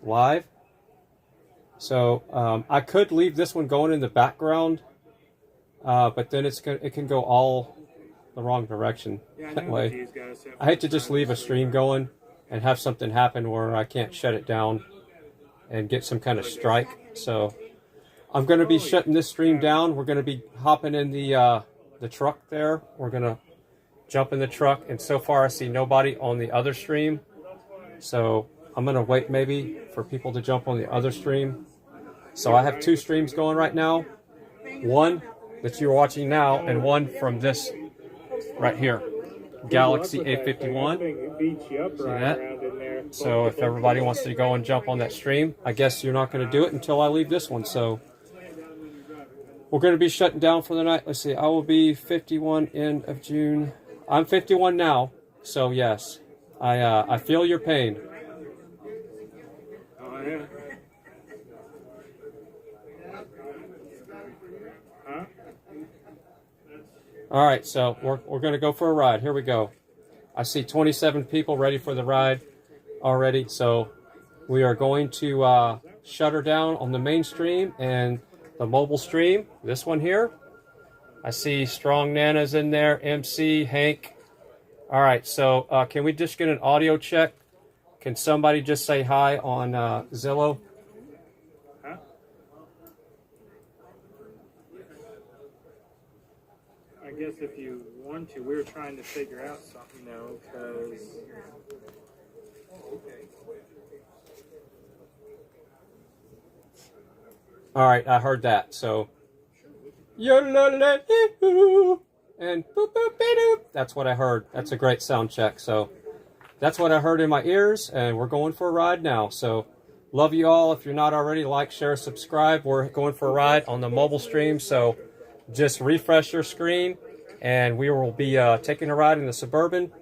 live. So I could leave this one going in the background, but then it can go all the wrong direction that way. I hate to just leave a stream going and have something happen where I can't shut it down and get some kind of strike. So I'm going to be shutting this stream down. We're going to be hopping in the truck there. We're going to jump in the truck, and so far I see nobody on the other stream. So I'm going to wait maybe for people to jump on the other stream. So I have 2 streams going right now. One that you're watching now, and one from this right here, Galaxy A51. See that? So if everybody wants to go and jump on that stream, I guess you're not going to do it until I leave this one. So we're going to be shutting down for the night. Let's see, I will be 51 end of June. I'm 51 now, so yes, I feel your pain. Oh, yeah. Huh? All right, so we're going to go for a ride. Here we go. I see 27 people ready for the ride already, so we are going to shut her down on the main stream and the mobile stream. This one here. I see Strong Nana's in there, MC, Hank. All right, so can we just get an audio check? Can somebody just say hi on Zillow? Huh? I guess if you want to, we were trying to figure out something though, because... All right, I heard that, so... And boop, boop, doop. That's what I heard. That's a great sound check. So that's what I heard in my ears, and we're going for a ride now. So love you all. If you're not already, like, share, subscribe. We're going for a ride on the mobile stream. So just refresh your screen, and we will be taking a ride in the Suburban.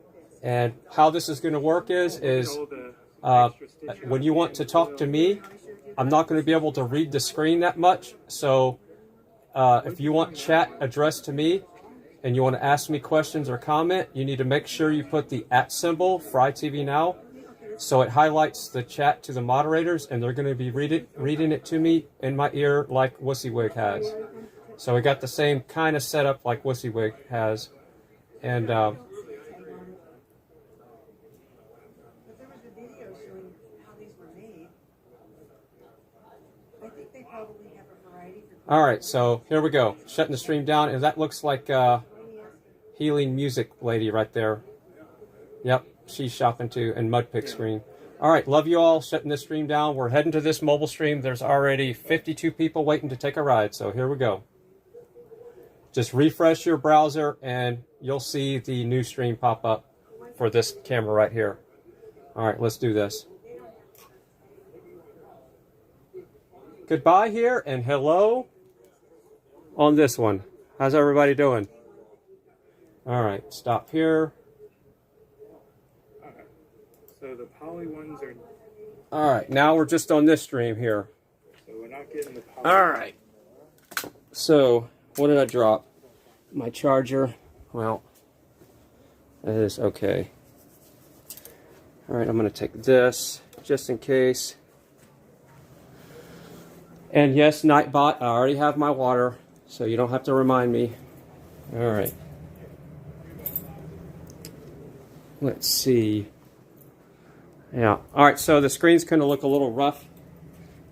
And how this is going to work is when you want to talk to me, I'm not going to be able to read the screen that much. So if you want chat addressed to me, and you want to ask me questions or comment, you need to make sure you put the @ symbol, Fry TV Now, so it highlights the chat to the moderators, and they're going to be reading it to me in my ear like WussieWig has. So we got the same kind of setup like WussieWig has. And all right, so here we go. Shutting the stream down, and that looks like Healing Music lady right there. Yep, she's shopping too, and Mudpick screen. All right, love you all. Shutting this stream down. We're heading to this mobile stream. There's already 52 people waiting to take a ride, so here we go. Just refresh your browser, and you'll see the new stream pop up for this camera right here. All right, let's do this. Goodbye here, and hello on this one. How's everybody doing? All right, stop here. Okay. So the poly ones are... All right, now we're just on this stream here. So we're not getting the poly... All right. So, what did I drop? My charger. Well, that is okay. All right, I'm going to take this just in case. And yes, Nightbot, I already have my water, so you don't have to remind me. All right. Let's see. Yeah. All right, so the screen's going to look a little rough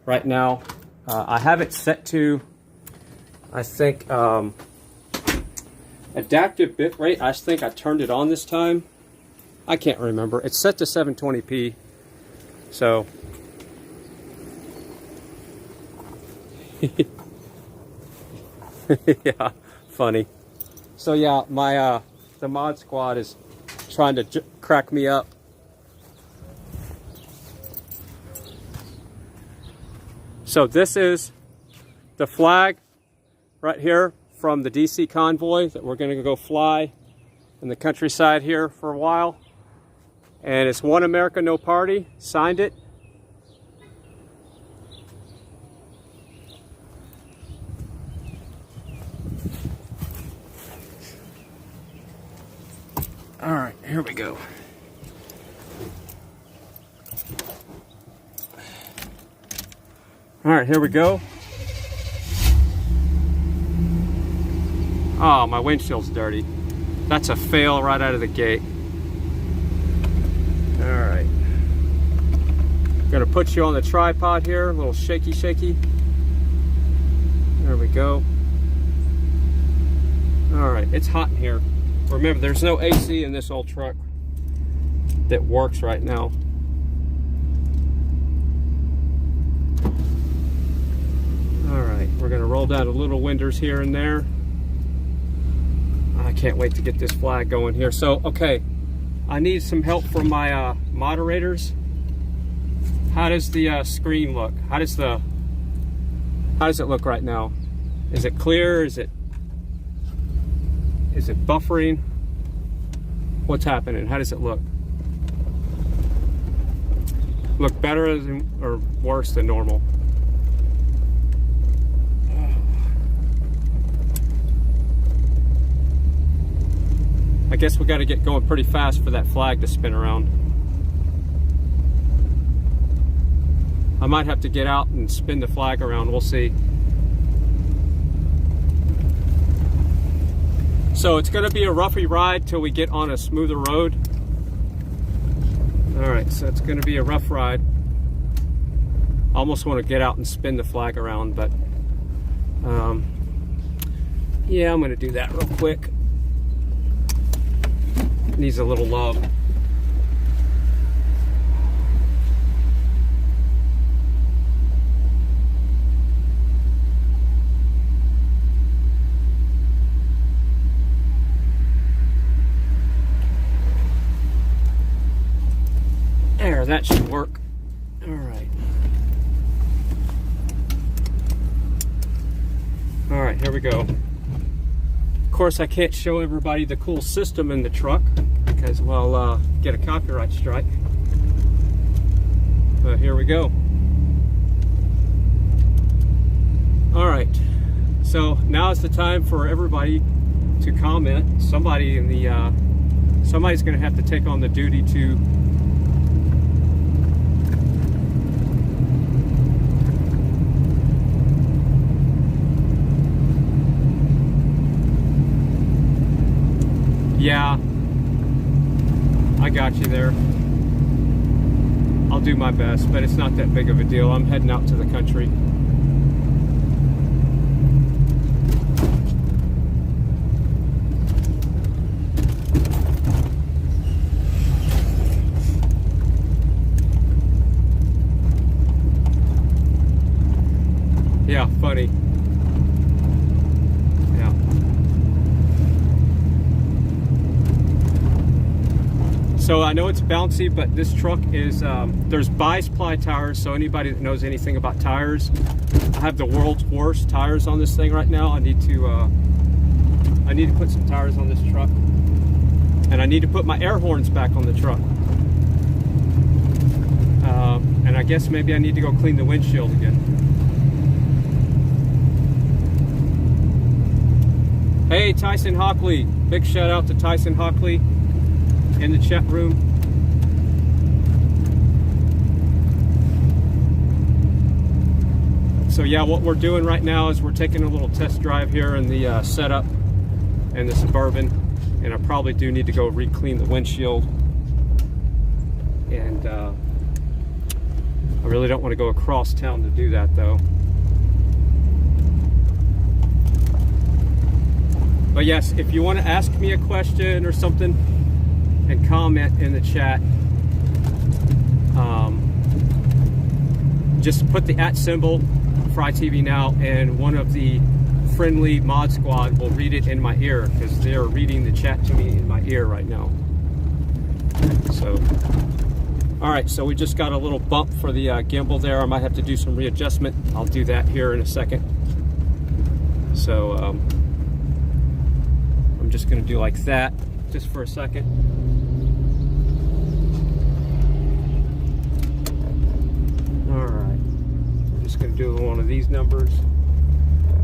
right now. I have it set to, I think, adaptive bitrate. I think I turned it on this time. I can't remember. It's set to 720p. So... yeah, funny. So yeah, my the mod squad is trying to crack me up. So this is the flag right here from the DC Convoy that we're going to go fly in the countryside here for a while. And it's One America, No Party. Signed it. All right, here we go. All right, here we go. Oh, my windshield's dirty. That's a fail right out of the gate. All right. Gonna put you on the tripod here, a little shaky. There we go. All right, it's hot in here. Remember, there's no AC in this old truck that works right now. All right, we're gonna roll down the little windows here and there. I can't wait to get this flag going here. So, okay, I need some help from my moderators. How does the screen look? How does it look right now? Is it clear? Is it buffering? What's happening? How does it look? Look better or worse than normal? I guess we got to get going pretty fast for that flag to spin around. I might have to get out and spin the flag around, we'll see. So it's gonna be a roughy ride till we get on a smoother road. All right, so it's gonna be a rough ride. I almost wanna get out and spin the flag around, but yeah, I'm gonna do that real quick. It needs a little love. There, that should work. All right. All right, here we go. Of course, I can't show everybody the cool system in the truck because we'll get a copyright strike. But here we go. All right. So now is the time for everybody to comment. Somebody in the somebody's going to have to take on the duty to yeah, I got you there. I'll do my best, but it's not that big of a deal. I'm heading out to the country. Yeah, funny. Yeah. So I know it's bouncy, but this truck is, there's bi-ply tires, so anybody that knows anything about tires, I have the world's worst tires on this thing right now. I need to put some tires on this truck. And I need to put my air horns back on the truck. And I guess maybe I need to go clean the windshield again. Hey, Tyson Hockley. Big shout out to Tyson Hockley in the chat room. So yeah, what we're doing right now is we're taking a little test drive here in the setup and the Suburban, and I probably do need to go re-clean the windshield. And I really don't want to go across town to do that though. But yes, if you want to ask me a question or something, and comment in the chat, just put the @ symbol, Fry TV Now, and one of the friendly mod squad will read it in my ear, because they're reading the chat to me in my ear right now. So, all right, so we just got a little bump for the gimbal there. I might have to do some readjustment. I'll do that here in a second. So, I'm just gonna do like that, just for a second. All right, I'm just gonna do one of these numbers.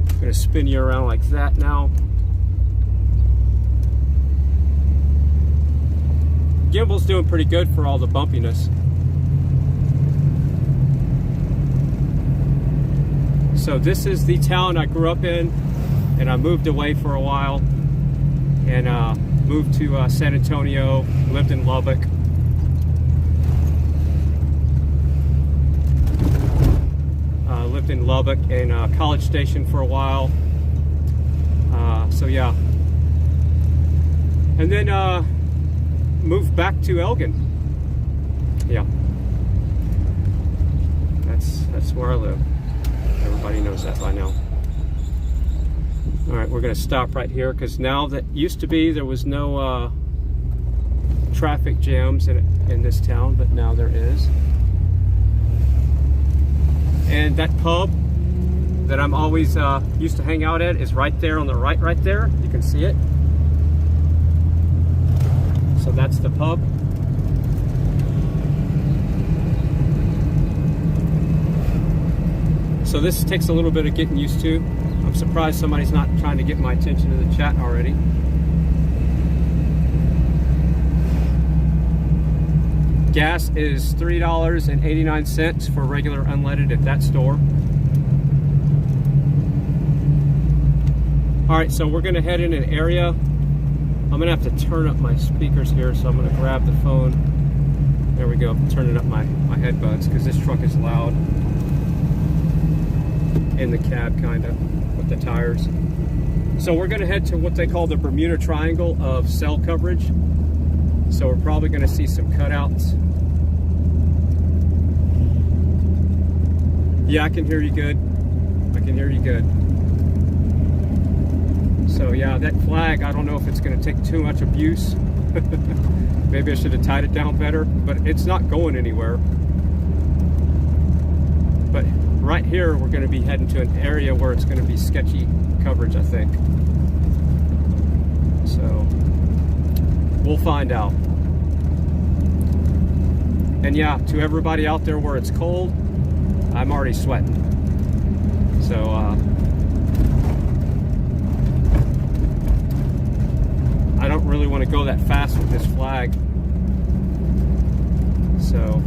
I'm gonna spin you around like that now. Gimbal's doing pretty good for all the bumpiness. So this is the town I grew up in, and I moved away for a while, and moved to San Antonio, lived in Lubbock. Lived in Lubbock and College Station for a while. So yeah. And then moved back to Elgin. Yeah. That's where I live. Everybody knows that by now. All right, we're gonna stop right here because now that used to be there was no traffic jams in this town, but now there is. And that pub that I'm always used to hang out at is right there on the right there. You can see it. So that's the pub. So this takes a little bit of getting used to. I'm surprised somebody's not trying to get my attention in the chat already. Gas is $3.89 for regular unleaded at that store. Alright, so we're going to head in an area. I'm going to have to turn up my speakers here, so I'm going to grab the phone. There we go, turning up my headbuds because this truck is loud. In the cab, kind of, with the tires. So we're going to head to what they call the Bermuda Triangle of cell coverage. So we're probably going to see some cutouts. Yeah, I can hear you good. I can hear you good. So yeah, that flag, I don't know if it's going to take too much abuse. Maybe I should have tied it down better, but it's not going anywhere. But right here, we're going to be heading to an area where it's going to be sketchy coverage, I think. So we'll find out. And yeah, to everybody out there where it's cold, I'm already sweating. So I don't really want to go that fast with this flag. So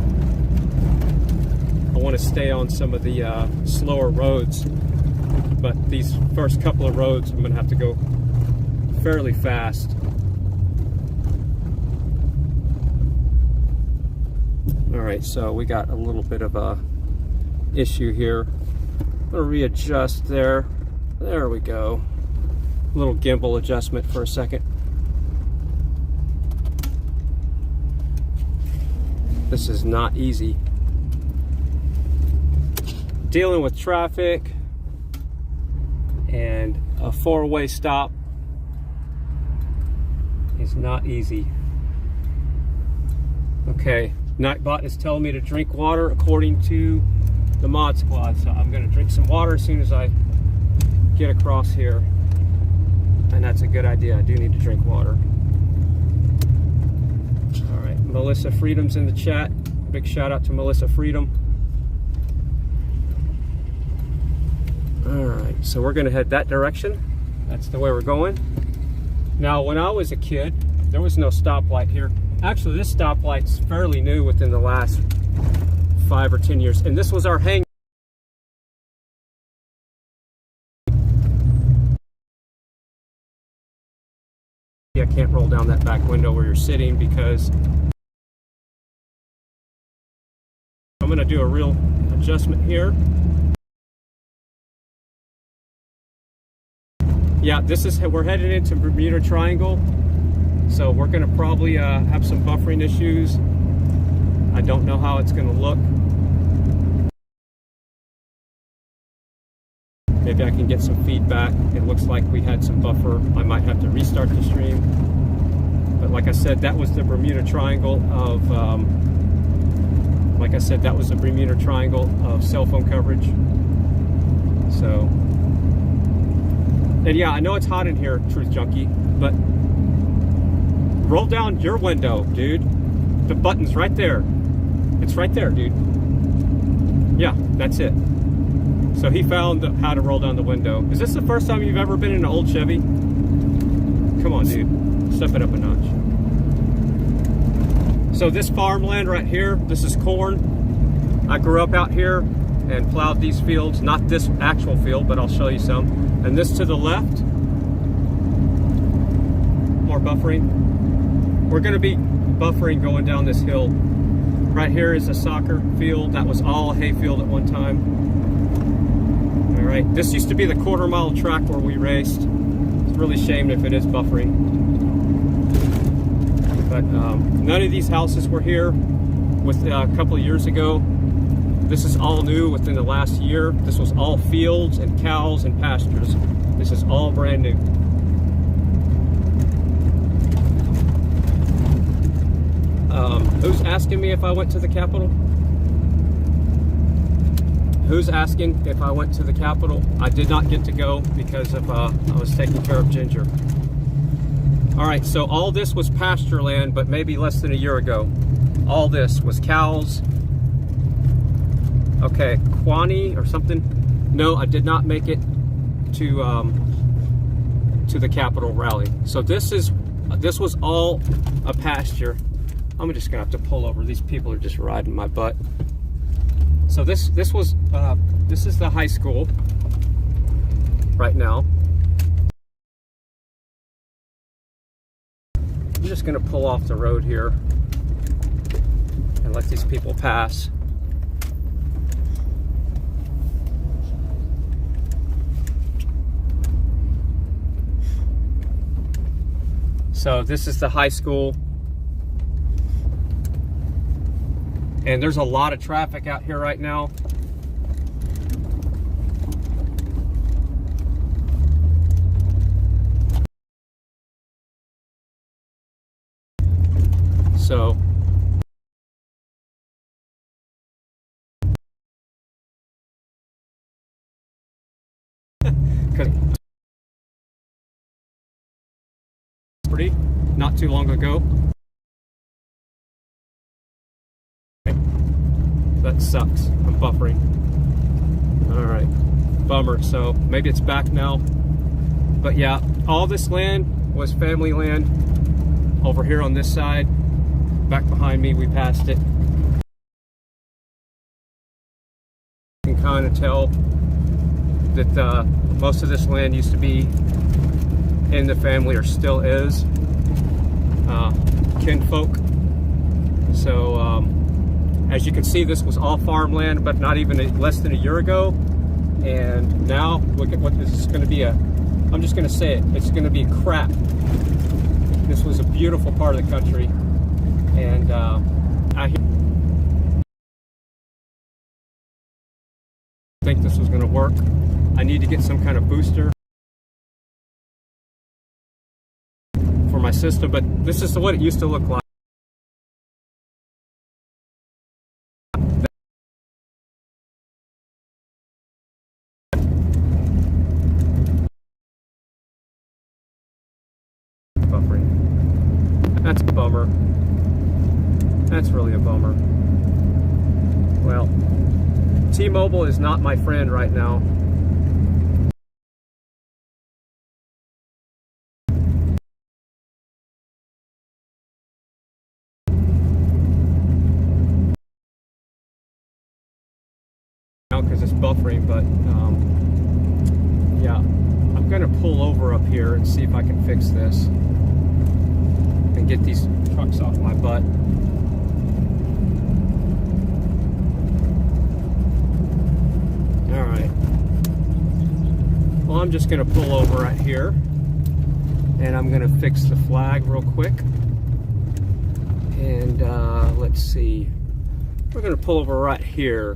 I want to stay on some of the slower roads. But these first couple of roads, I'm going to have to go fairly fast. Alright, so we got a little bit of a issue here. I'm going to readjust there. There we go. A little gimbal adjustment for a second. This is not easy. Dealing with traffic and a four-way stop is not easy. Okay, Nightbot is telling me to drink water according to the Mod Squad, so I'm going to drink some water as soon as I get across here. And that's a good idea. I do need to drink water. Alright, Melissa Freedom's in the chat. Big shout out to Melissa Freedom. Alright, so we're going to head that direction. That's the way we're going. Now, when I was a kid, there was no stoplight here. Actually, this stoplight's fairly new within the last 5 or 10 years. And this was our hang. I can't roll down that back window where you're sitting because I'm going to do a real adjustment here. Yeah, this is, we're headed into Bermuda Triangle, so we're going to probably have some buffering issues. I don't know how it's going to look. Maybe I can get some feedback. It looks like we had some buffer. I might have to restart the stream. But like I said, that was the Bermuda Triangle of, like I said, that was the Bermuda Triangle of cell phone coverage. So, and yeah, I know it's hot in here, Truth Junkie, but roll down your window, dude. The button's right there. It's right there, dude. Yeah, that's it. So he found how to roll down the window. Is this the first time you've ever been in an old Chevy? Come on, dude. Step it up a notch. So this farmland right here, this is corn. I grew up out here, and plowed these fields. Not this actual field, but I'll show you some. And this to the left, more buffering. We're going to be buffering going down this hill. Right here is a soccer field. That was all hay field at one time. All right, this used to be the quarter-mile track where we raced. It's really shamed if it is buffering. But none of these houses were here with a couple of years ago. This is all new within the last year. This was all fields and cows and pastures. This is all brand new. Who's asking me if I went to the Capitol? Who's asking if I went to the Capitol? I did not get to go because of I was taking care of Ginger. All right, so all this was pasture land, but maybe less than a year ago. All this was cows. Okay, Kwani or something. No, I did not make it to the Capitol rally. So this was all a pasture. I'm just gonna have to pull over. These people are just riding my butt. So this is the high school right now. I'm just gonna pull off the road here and let these people pass. So this is the high school. And there's a lot of traffic out here right now. So pretty not too long ago. That sucks. I'm buffering. All right, bummer. So maybe it's back now. But yeah, all this land was family land. Over here on this side, back behind me, we passed it. You can kind of tell that most of this land used to be in the family, or still is, kinfolk. So as you can see, this was all farmland, but not even less than a year ago. And now look at what this is going to be. I'm just going to say it. It's going to be crap. This was a beautiful part of the country, and I think this was going to work. I need to get some kind of booster for my system, but this is what it used to look like. That's a bummer. That's really a bummer. Well, T-Mobile is not my friend right now. Because it's buffering, but yeah, I'm gonna pull over up here and see if I can fix this and get these trucks off my butt. All right. Well, I'm just gonna pull over right here, and I'm gonna fix the flag real quick. And let's see. We're gonna pull over right here.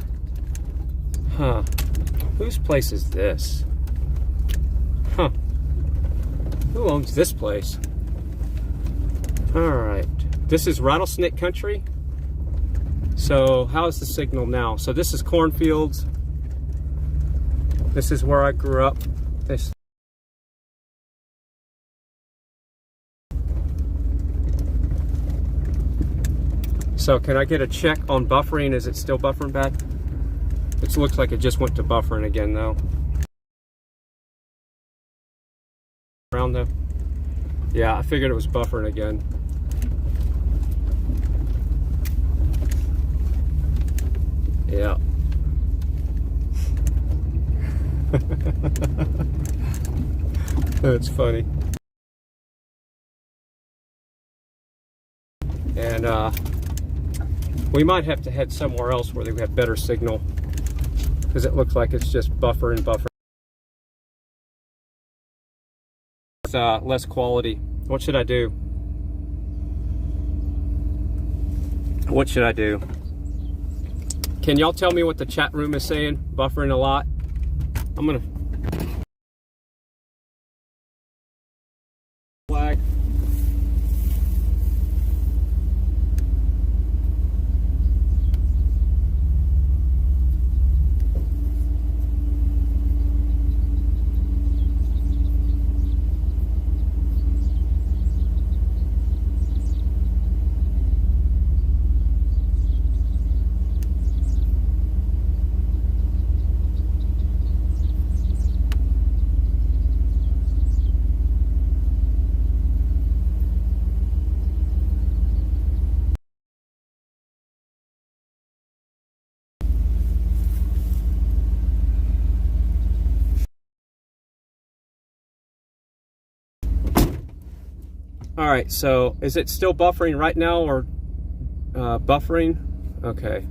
Huh. Whose place is this? Huh. Who owns this place? Alright. This is rattlesnake country. So, how's the signal now? So, this is cornfields. This is where I grew up. This. So, can I get a check on buffering? Is it still buffering bad? It looks like it just went to buffering again, though. Around though. Yeah, I figured it was buffering again. Yeah. That's funny. And we might have to head somewhere else where they have better signal, because it looks like it's just buffering. With less quality. What should I do? What should I do? Can y'all tell me what the chat room is saying? Buffering a lot? I'm gonna flag. All right, so is it still buffering right now, or buffering? Okay.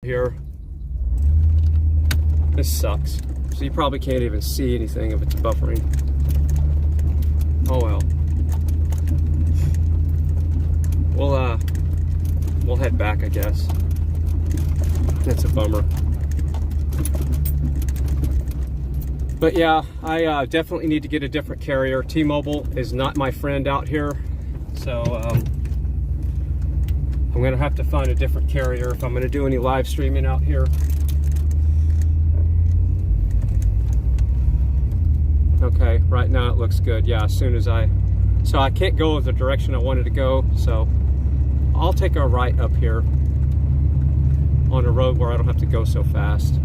Here. This sucks. So you probably can't even see anything if it's buffering. Oh well. We'll head back, I guess. That's a bummer. But yeah, I definitely need to get a different carrier. T-Mobile is not my friend out here, so I'm gonna have to find a different carrier if I'm gonna do any live streaming out here. Okay, right now it looks good. Yeah, as soon as so I can't go the direction I wanted to go, so I'll take a right up here on a road where I don't have to go so fast.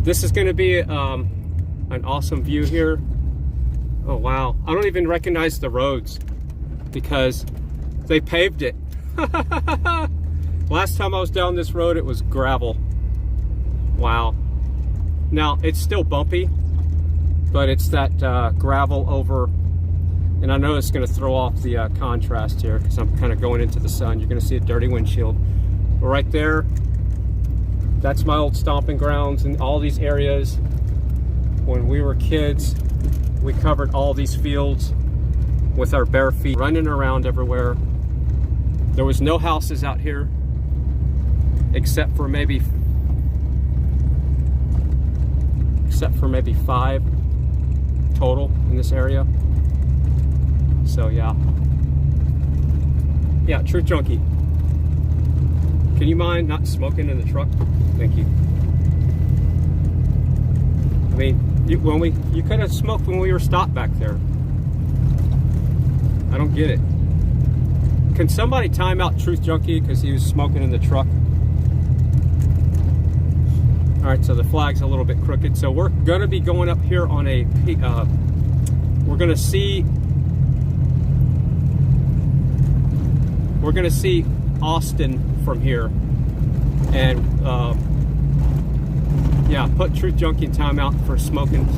This is going to be an awesome view here. Oh wow, I don't even recognize the roads because they paved it. Last time I was down this road it was gravel. Wow. Now it's still bumpy, but it's that gravel over, and I know it's going to throw off the contrast here because I'm kind of going into the sun. You're going to see a dirty windshield. But right there, that's my old stomping grounds, and all these areas. When we were kids, we covered all these fields with our bare feet, running around everywhere. There was no houses out here, except for maybe 5 total in this area. So yeah, Truth Junkie. Can you mind not smoking in the truck? Thank you. I mean, you could have smoked when we were stopped back there. I don't get it. Can somebody time out Truth Junkie because he was smoking in the truck? All right, so the flag's a little bit crooked. So we're gonna be going up here on a, we're gonna see Austin from here. And yeah, put Truth Junkie in timeout for smoking.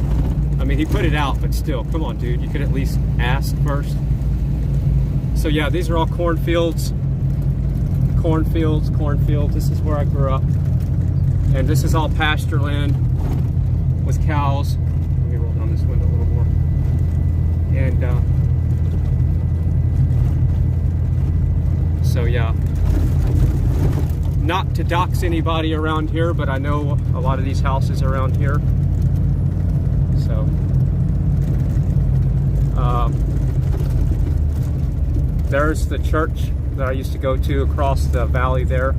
I mean, he put it out, but still, come on, dude. You could at least ask first. So yeah, these are all cornfields. This is where I grew up. And this is all pasture land with cows. Let me roll down this window a little more. And so yeah, not to dox anybody around here, but I know a lot of these houses around here. So there's the church that I used to go to across the valley there,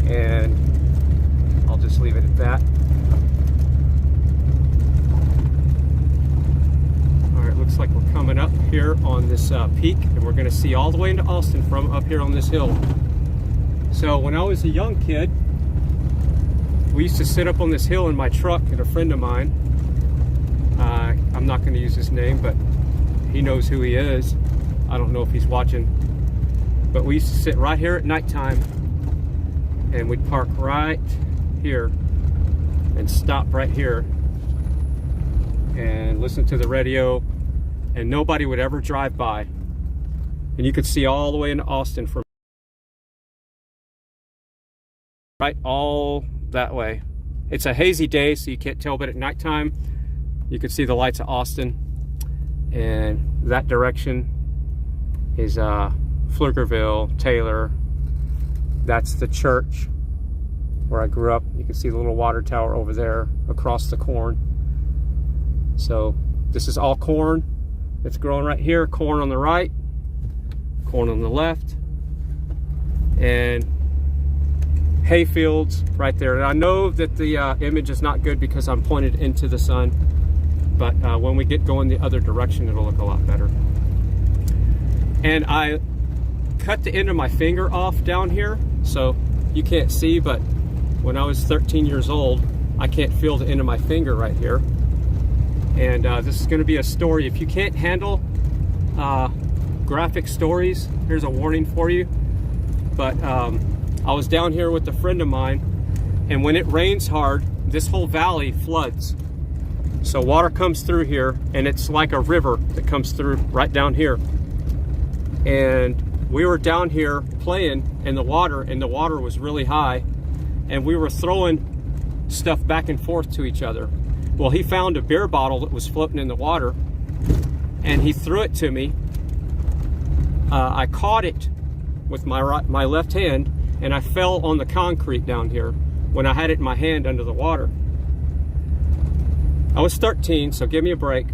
and I'll just leave it at that. Alright, looks like we're coming up here on this peak, and we're going to see all the way into Austin from up here on this hill. So when I was a young kid, we used to sit up on this hill in my truck, and a friend of mine, I'm not going to use his name, but he knows who he is. I don't know if he's watching. But we used to sit right here at nighttime, and we'd park right here and stop right here and listen to the radio, and nobody would ever drive by. And you could see all the way into Austin from right all that way. It's a hazy day, so you can't tell, but at nighttime you could see the lights of Austin, and that direction is Pflugerville, Taylor. That's the church where I grew up. You can see the little water tower over there across the corn. So this is all corn that's growing right here. Corn on the right, corn on the left, and hay fields right there. And I know that the image is not good because I'm pointed into the sun, but when we get going the other direction, it'll look a lot better. And I cut the end of my finger off down here, so you can't see, but when I was 13 years old, I can't feel the end of my finger right here. And this is going to be a story. If you can't handle graphic stories, here's a warning for you. But I was down here with a friend of mine, and when it rains hard, this whole valley floods. So water comes through here, and it's like a river that comes through right down here. And we were down here playing in the water, and the water was really high, and we were throwing stuff back and forth to each other. Well, he found a beer bottle that was floating in the water, and he threw it to me. I caught it with my left hand, and I fell on the concrete down here when I had it in my hand under the water. I was 13, so give me a break.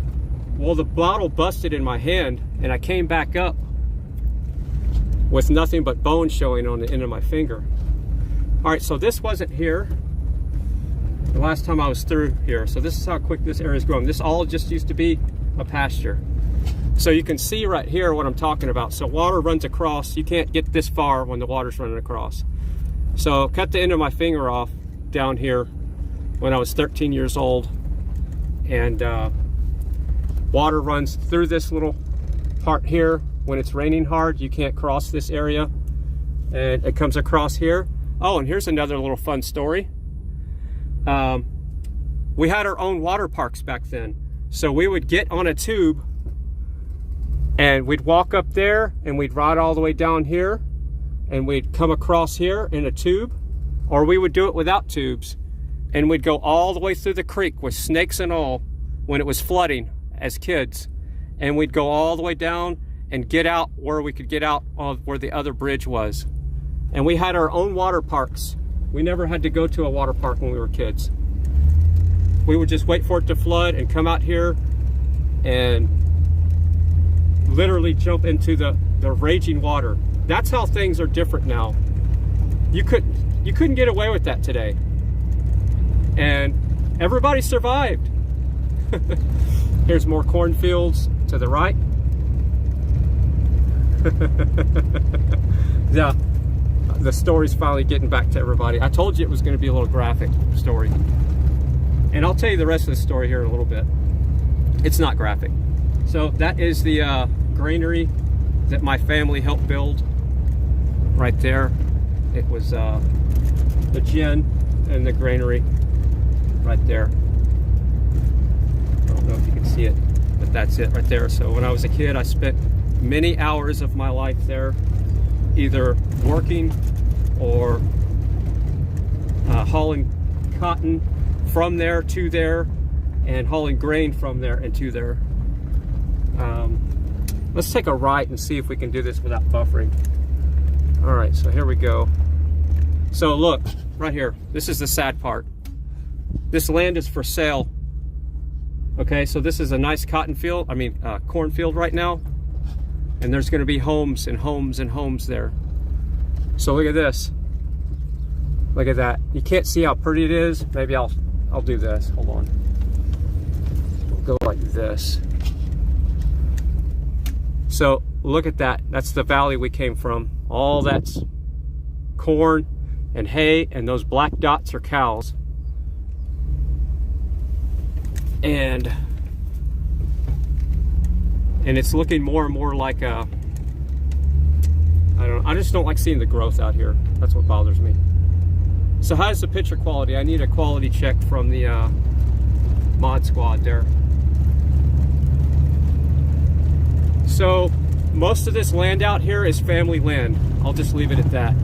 Well, the bottle busted in my hand, and I came back up with nothing but bone showing on the end of my finger. All right, so this wasn't here the last time I was through here. So this is how quick this area is growing. This all just used to be a pasture. So you can see right here what I'm talking about. So water runs across. You can't get this far when the water's running across. So cut the end of my finger off down here when I was 13 years old. And water runs through this little part here. When it's raining hard, you can't cross this area, and it comes across here. Oh, and here's another little fun story. We had our own water parks back then. So we would get on a tube, and we'd walk up there, and we'd ride all the way down here, and we'd come across here in a tube, or we would do it without tubes, and we'd go all the way through the creek with snakes and all when it was flooding as kids, and we'd go all the way down and get out where we could get out on where the other bridge was. And we had our own water parks. We never had to go to a water park when we were kids. We would just wait for it to flood and come out here and literally jump into the raging water. That's how things are different now. You couldn't get away with that today. And everybody survived. Here's more cornfields to the right. Yeah, the story's finally getting back to everybody. I told you it was going to be a little graphic story, and I'll tell you the rest of the story here in a little bit. It's not graphic. So that is the granary that my family helped build right there. It was the gin and the granary right there. I don't know if you can see it, but that's it right there. So when I was a kid, I spent many hours of my life there, either working or hauling cotton from there to there, and hauling grain from there and to there. Let's take a right and see if we can do this without buffering. All right, so here we go. So look, right here, this is the sad part. This land is for sale. Okay, so this is a nice cornfield right now. And there's going to be homes and homes and homes there. So look at this. Look at that. You can't see how pretty it is. Maybe I'll do this. Hold on. We'll go like this. So look at that. That's the valley we came from. All that's corn and hay, and those black dots are cows. And it's looking more and more like a I just don't like seeing the growth out here. That's what bothers me. So how's the picture quality? I need a quality check from the mod squad there. So most of this land out here is family land. I'll just leave it at that.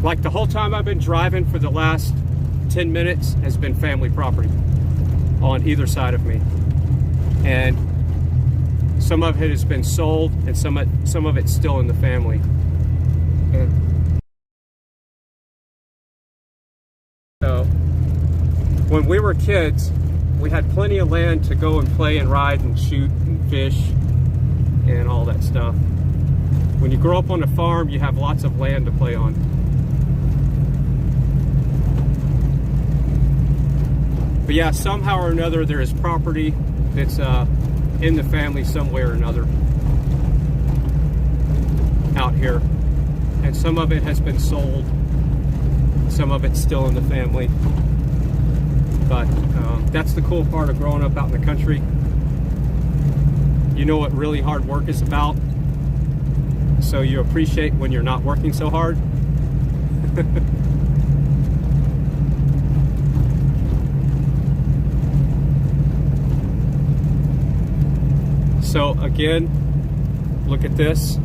Like the whole time I've been driving for the last 10 minutes has been family property on either side of me. And some of it has been sold and some of it's still in the family. And so when we were kids, we had plenty of land to go and play and ride and shoot and fish and all that stuff. When you grow up on a farm, you have lots of land to play on. But yeah, somehow or another there is property that's in the family somewhere or another out here. And some of it has been sold, some of it's still in the family. But that's the cool part of growing up out in the country. You know what really hard work is about, so you appreciate when you're not working so hard. So again, look at this.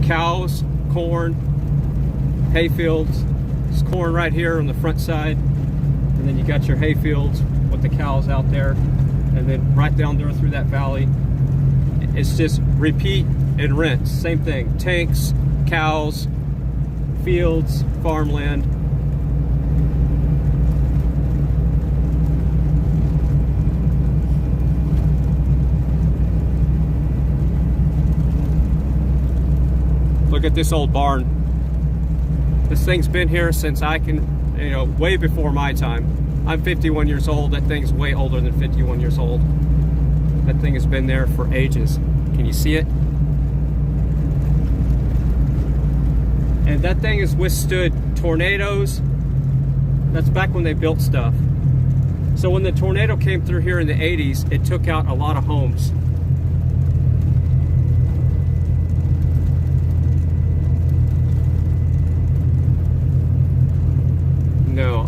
Cows, corn, hay fields. There's corn right here on the front side. And then you got your hay fields with the cows out there. And then right down there through that valley, it's just repeat and rinse. Same thing. Tanks, cows, fields, farmland. Look at this old barn. This thing's been here since I can, you know, way before my time. I'm 51 years old. That thing's way older than 51 years old. That thing has been there for ages. Can you see it? And that thing has withstood tornadoes. That's back when they built stuff. So when the tornado came through here in the 80s, it took out a lot of homes. No,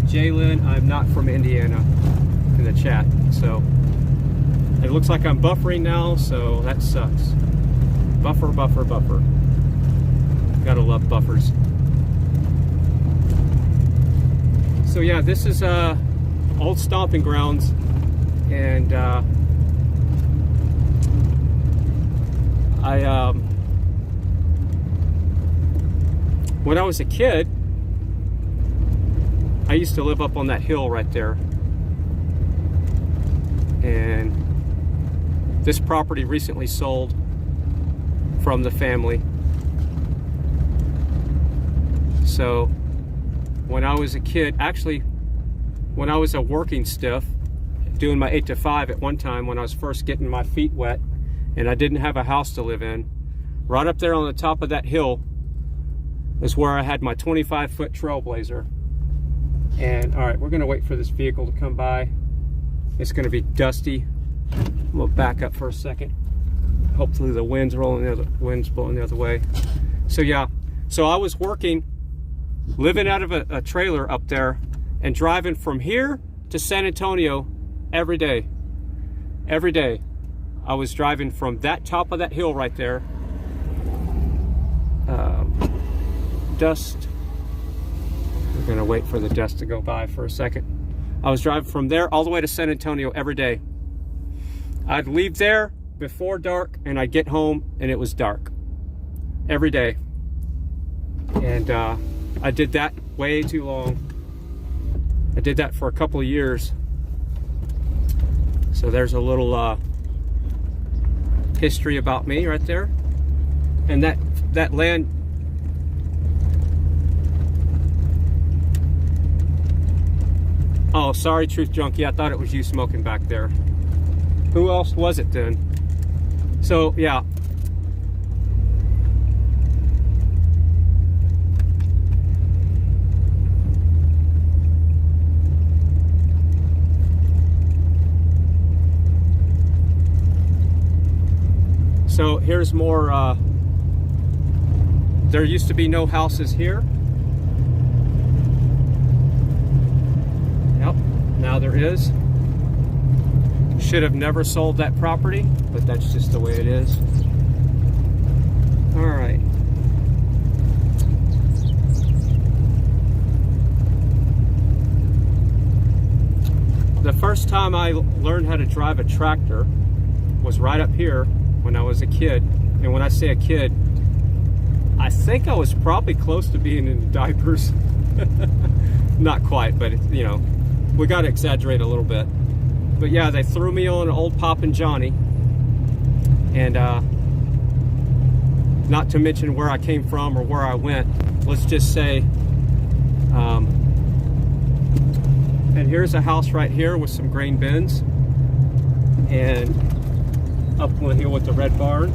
Jalen, I'm not from Indiana in the chat, so it looks like I'm buffering now, so that sucks. Buffer, buffer, buffer. Gotta love buffers. So yeah, this is old stomping grounds, and when I was a kid, I used to live up on that hill right there, and this property recently sold from the family. So when I was a kid, actually when I was a working stiff doing my 8 to 5 at one time, when I was first getting my feet wet and I didn't have a house to live in, right up there on the top of that hill is where I had my 25-foot Trailblazer. And all right, we're gonna wait for this vehicle to come by. It's gonna be dusty. I'm gonna back up for a second. Hopefully the wind's blowing the other way. So yeah, so I was working, living out of a trailer up there and driving from here to San Antonio every day. Every day. I was driving from that top of that hill right there. Dust. We're gonna wait for the dust to go by for a second. I was driving from there all the way to San Antonio every day. I'd leave there before dark and I'd get home and it was dark. Every day. And I did that way too long. I did that for a couple of years. So there's a little history about me right there. And that land, oh, sorry, Truth Junkie. I thought it was you smoking back there. Who else was it then? So, yeah. So here's more, there used to be no houses here. Yep, now there is. Should have never sold that property, but that's just the way it is. All right. The first time I learned how to drive a tractor was right up here when I was a kid. And when I say a kid, I think I was probably close to being in diapers. Not quite, but you know, we got to exaggerate a little bit. But yeah, they threw me on old Pop and Johnny. And not to mention where I came from or where I went. Let's just say, and here's a house right here with some grain bins. And up one here with the red barn.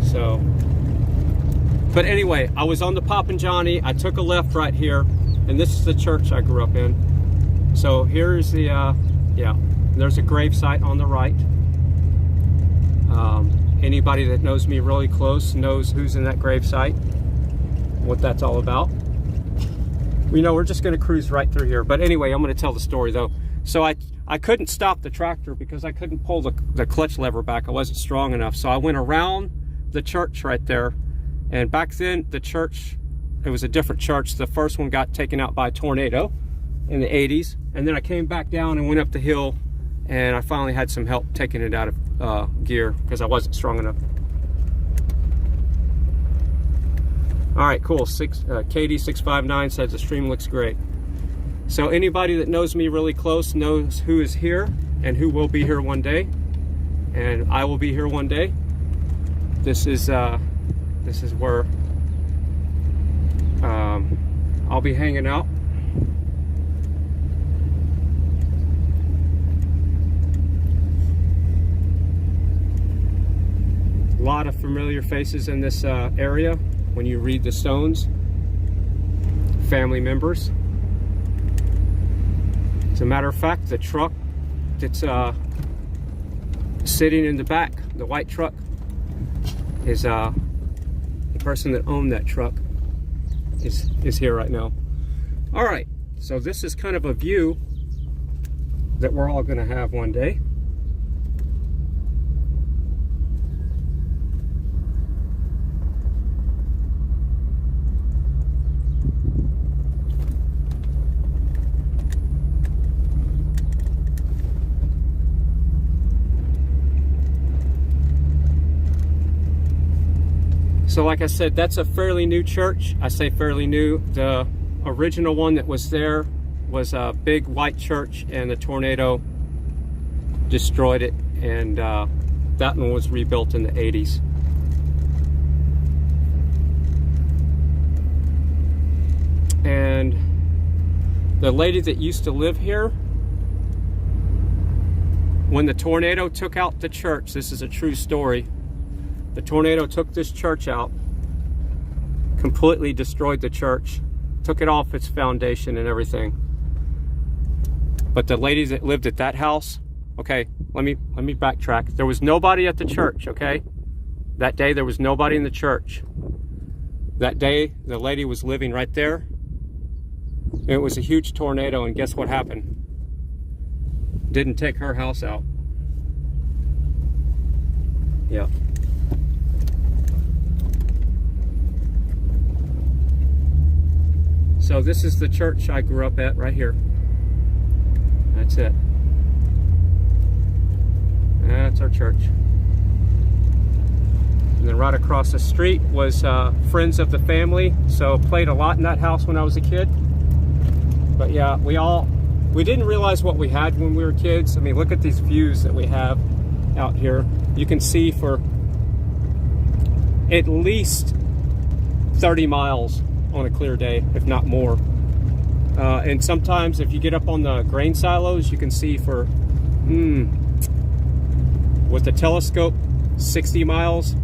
So, but anyway, I was on the Pop and Johnny. I took a left right here, and this is the church I grew up in. So here's the, yeah, there's a grave site on the right. Anybody that knows me really close knows who's in that grave site, what that's all about. You know, we're just going to cruise right through here. But anyway, I'm going to tell the story though. So I couldn't stop the tractor because I couldn't pull the clutch lever back. I wasn't strong enough. So I went around the church right there. And back then, the church, it was a different church. The first one got taken out by a tornado in the 80s. And then I came back down and went up the hill. And I finally had some help taking it out of gear because I wasn't strong enough. All right, cool. Katie659 says the stream looks great. So anybody that knows me really close knows who is here and who will be here one day. And I will be here one day. This is where I'll be hanging out. A lot of familiar faces in this area when you read the stones. Family members. As a matter of fact, the truck that's sitting in the back, the white truck, is the person that owned that truck is here right now. All right, so this is kind of a view that we're all going to have one day. So like I said, that's a fairly new church. I say fairly new. The original one that was there was a big white church and the tornado destroyed it, and that one was rebuilt in the 80s. And the lady that used to live here, when the tornado took out the church, this is a true story, the tornado took this church out, completely destroyed the church, took it off its foundation and everything. But the ladies that lived at that house, okay, let me backtrack. There was nobody at the church, okay? That day there was nobody in the church. That day the lady was living right there. It was a huge tornado, and guess what happened? Didn't take her house out. Yeah. So this is the church I grew up at right here. That's it. That's our church. And then right across the street was friends of the family. So played a lot in that house when I was a kid. But yeah, we didn't realize what we had when we were kids. I mean, look at these views that we have out here. You can see for at least 30 miles on a clear day, if not more. And sometimes if you get up on the grain silos, you can see for, with the telescope, 60 miles.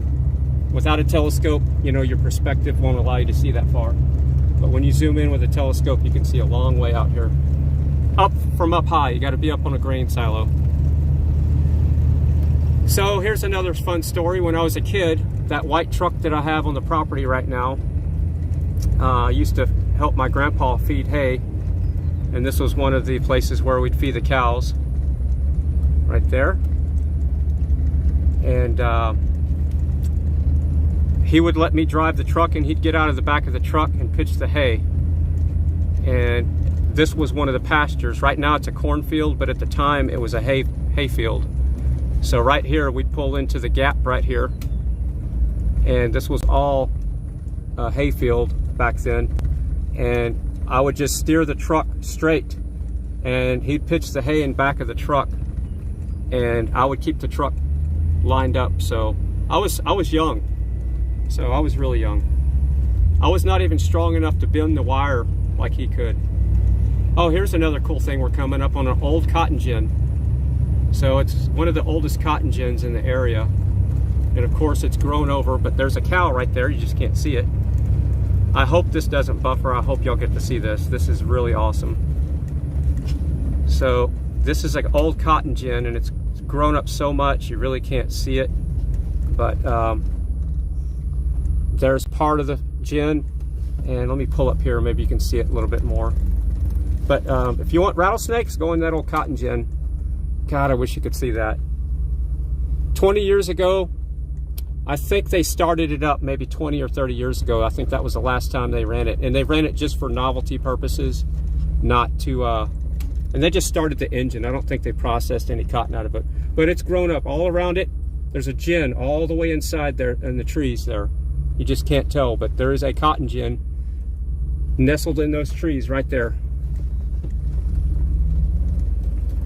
Without a telescope, you know, your perspective won't allow you to see that far. But when you zoom in with a telescope, you can see a long way out here. Up from up high, you got to be up on a grain silo. So here's another fun story. When I was a kid, that white truck that I have on the property right now, I used to help my grandpa feed hay, and this was one of the places where we'd feed the cows, right there. And he would let me drive the truck, and he'd get out of the back of the truck and pitch the hay. And this was one of the pastures. Right now it's a cornfield, but at the time it was a hay field. So right here we'd pull into the gap right here, and this was all a hay field back then. And I would just steer the truck straight, and he'd pitch the hay in back of the truck, and I would keep the truck lined up. So I was young, so I was really young. I was not even strong enough to bend the wire like he could. Oh, here's another cool thing. We're coming up on an old cotton gin. So it's one of the oldest cotton gins in the area, and of course it's grown over, but there's a cow right there, you just can't see it. I hope this doesn't buffer. I hope y'all get to see this. This is really awesome. So this is like old cotton gin, and it's grown up so much you really can't see it, but there's part of the gin, and let me pull up here, maybe you can see it a little bit more. But if you want rattlesnakes, go in that old cotton gin. God, I wish you could see that. 20 years ago, I think they started it up maybe 20 or 30 years ago. I think that was the last time they ran it. And they ran it just for novelty purposes, not to, and they just started the engine. I don't think they processed any cotton out of it. But it's grown up all around it. There's a gin all the way inside there in the trees there. You just can't tell, but there is a cotton gin nestled in those trees right there.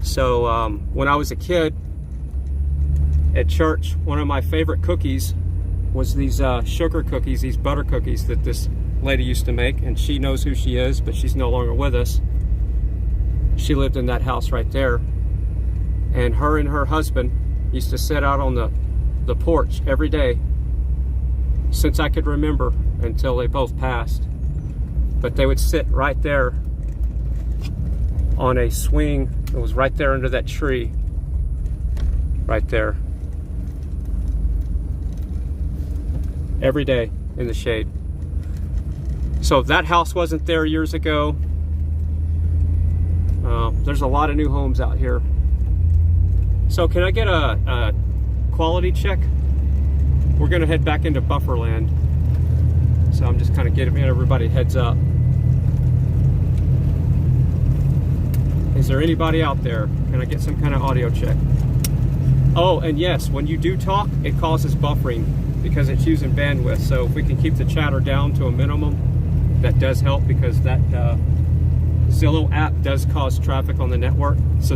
So when I was a kid at church, one of my favorite cookies was these sugar cookies, these butter cookies that this lady used to make, and she knows who she is, but she's no longer with us. She lived in that house right there, and her husband used to sit out on the porch every day since I could remember, until they both passed. But they would sit right there on a swing. It was right there under that tree right there, every day in the shade. So that house wasn't there years ago. There's a lot of new homes out here. So can I get a quality check? We're gonna head back into bufferland, so I'm just kind of giving everybody heads up. Is there anybody out there? Can I get some kind of audio check? Oh, and yes, when you do talk, it causes buffering because it's using bandwidth. So if we can keep the chatter down to a minimum, that does help, because that Zillow app does cause traffic on the network. So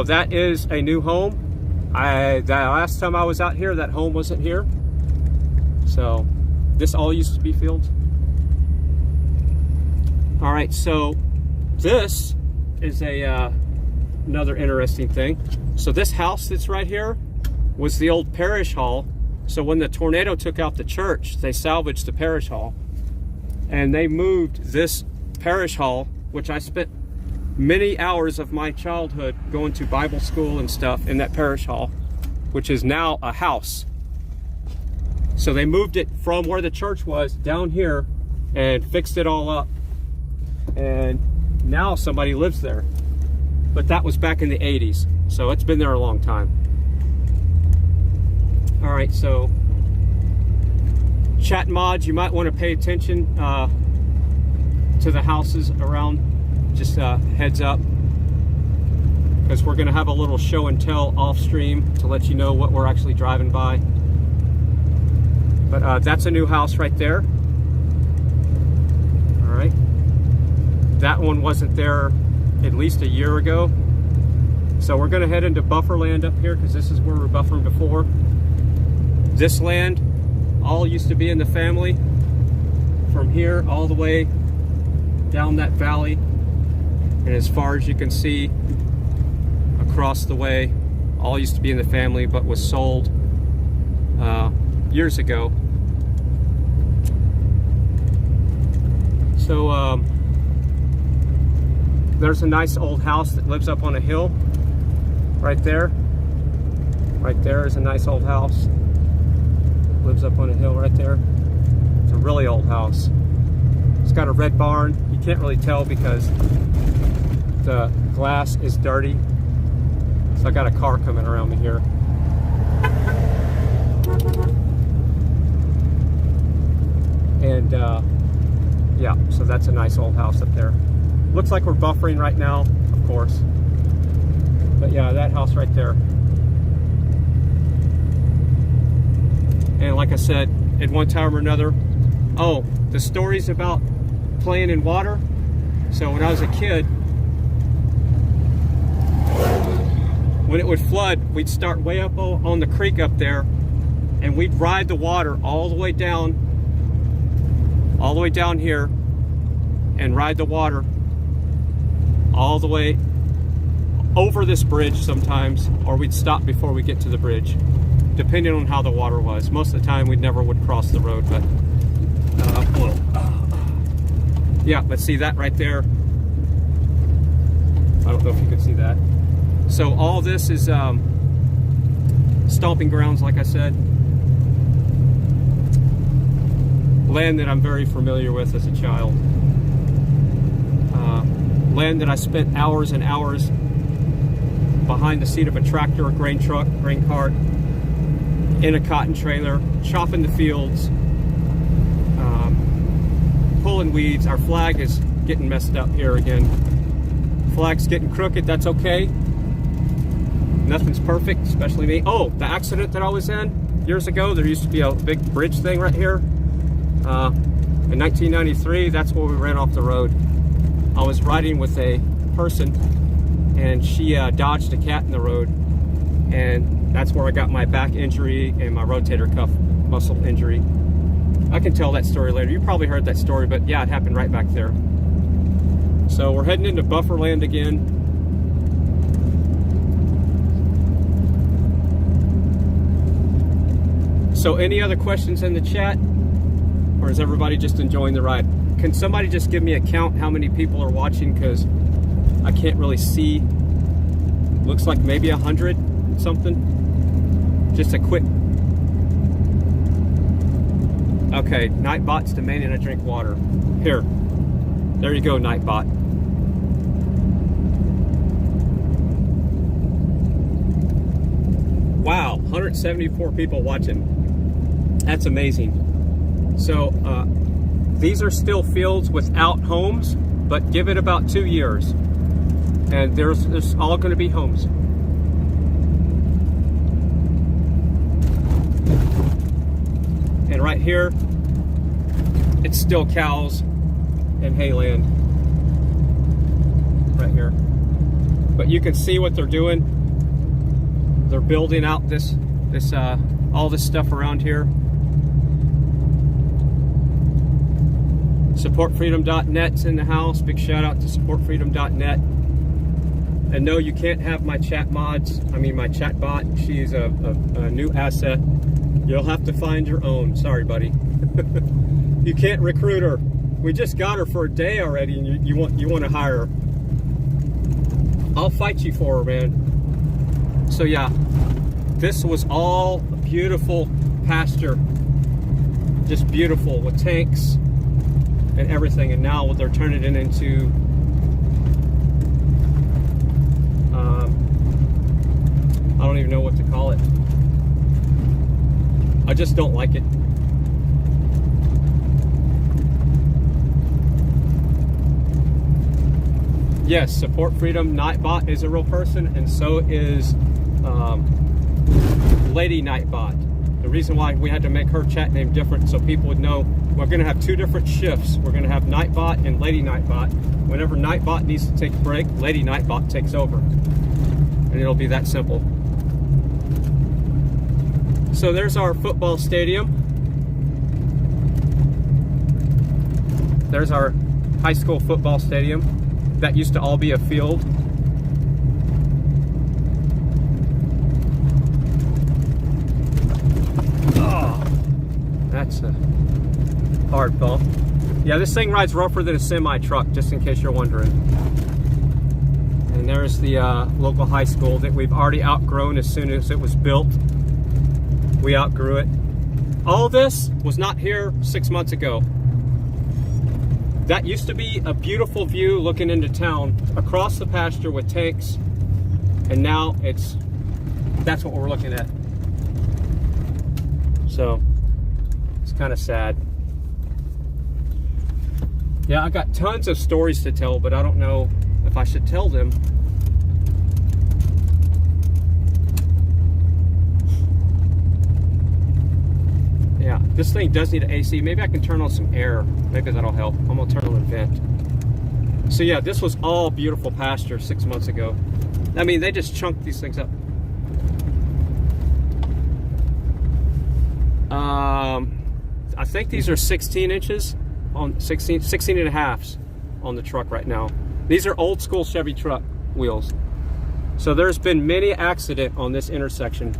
that is a new home. The last time I was out here, that home wasn't here. So this all used to be fields. All right, so this is another interesting thing. So this house that's right here was the old parish hall. So when the tornado took out the church, they salvaged the parish hall, and they moved this parish hall, which I spent many hours of my childhood going to Bible school and stuff in that parish hall, which is now a house. So they moved it from where the church was down here and fixed it all up. And now somebody lives there, but that was back in the 80s, so it's been there a long time. All right, so chat mods, you might want to pay attention to the houses around. Just heads up, because we're going to have a little show and tell off stream to let you know what we're actually driving by. But that's a new house right there. All right. That one wasn't there at least a year ago. So we're going to head into bufferland up here, because this is where we were buffering before. This land all used to be in the family from here all the way down that valley, and as far as you can see across the way, all used to be in the family, but was sold years ago. So there's a nice old house that lives up on a hill right there. Right there is a nice old house. Lives up on a hill right there. It's a really old house. It's got a red barn. You can't really tell because the glass is dirty. So I got a car coming around me here. And yeah, so that's a nice old house up there. Looks like we're buffering right now, of course. But yeah, that house right there. And like I said, at one time or another, oh, the stories about playing in water. So when I was a kid, when it would flood, we'd start way up on the creek up there, and we'd ride the water all the way down here, and ride the water all the way over this bridge sometimes, or we'd stop before we get to the bridge, depending on how the water was. Most of the time we never would cross the road, but yeah, but see that right there? I don't know if you can see that. So all this is stomping grounds, like I said. Land that I'm very familiar with as a child. Land that I spent hours and hours behind the seat of a tractor, a grain truck, grain cart, in a cotton trailer, chopping the fields, pulling weeds. Our flag is getting messed up here again. Flag's getting crooked, that's okay. Nothing's perfect, especially me. Oh, the accident that I was in years ago, there used to be a big bridge thing right here. In 1993, that's where we ran off the road. I was riding with a person, and she dodged a cat in the road, and that's where I got my back injury and my rotator cuff muscle injury. I can tell that story later. You probably heard that story, but yeah, it happened right back there. So we're heading into buffer land again. So any other questions in the chat? Or is everybody just enjoying the ride? Can somebody just give me a count how many people are watching, because I can't really see. Looks like maybe 100 something. Just a quick. Okay, Nightbot's demanding I drink water. Here. There you go, Nightbot. Wow, 174 people watching. That's amazing. So these are still fields without homes, but give it about 2 years, and there's all going to be homes. And right here, it's still cows and hayland. Right here, but you can see what they're doing. They're building out all this stuff around here. SupportFreedom.net's in the house. Big shout out to SupportFreedom.net. And no, you can't have my chat mods. I mean, my chat bot. She's a new asset. You'll have to find your own. Sorry, buddy. You can't recruit her. We just got her for a day already, and you want to hire her. I'll fight you for her, man. So yeah, this was all beautiful pasture. Just beautiful with tanks and everything, and now they're turning it into I don't even know what to call it. I just don't like it. Yes, Support Freedom Nightbot is a real person, and so is Lady Nightbot. The reason why we had to make her chat name different so people would know we're going to have 2 different shifts. We're going to have Nightbot and Lady Nightbot. Whenever Nightbot needs to take a break, Lady Nightbot takes over. And it'll be that simple. So there's our football stadium. There's our high school football stadium. That used to all be a field. Oh, that's a hard bump. Yeah, this thing rides rougher than a semi truck, just in case you're wondering. And there's the local high school that we've already outgrown as soon as it was built. We outgrew it. All this was not here 6 months ago. That used to be a beautiful view looking into town across the pasture with tanks. And now that's what we're looking at. So it's kind of sad. Yeah, I got tons of stories to tell, but I don't know if I should tell them. Yeah, this thing does need an AC. Maybe I can turn on some air. Maybe that'll help. I'm gonna turn on the vent. So yeah, this was all beautiful pasture 6 months ago. I mean, they just chunked these things up. I think these are 16 inches on 16 and a halves on the truck right now. These are old school Chevy truck wheels. So there's been many accident on this intersection.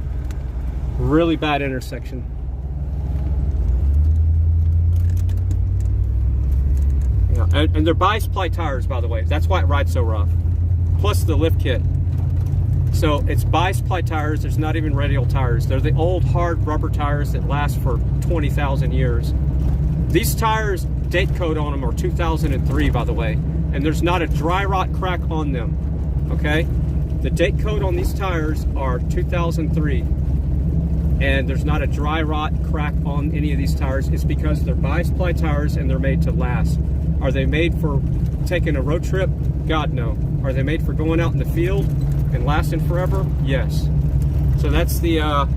Really bad intersection. Yeah, and they're bias-ply tires, by the way. That's why it rides so rough. Plus the lift kit. So it's bias-ply tires. There's not even radial tires. They're the old hard rubber tires that last for 20,000 years. These tires, date code on them are 2003, by the way. And there's not a dry rot crack on them, okay? The date code on these tires are 2003. And there's not a dry rot crack on any of these tires. It's because they're bias-ply tires and they're made to last. Are they made for taking a road trip? God, no. Are they made for going out in the field and lasting forever? Yes. So that's the,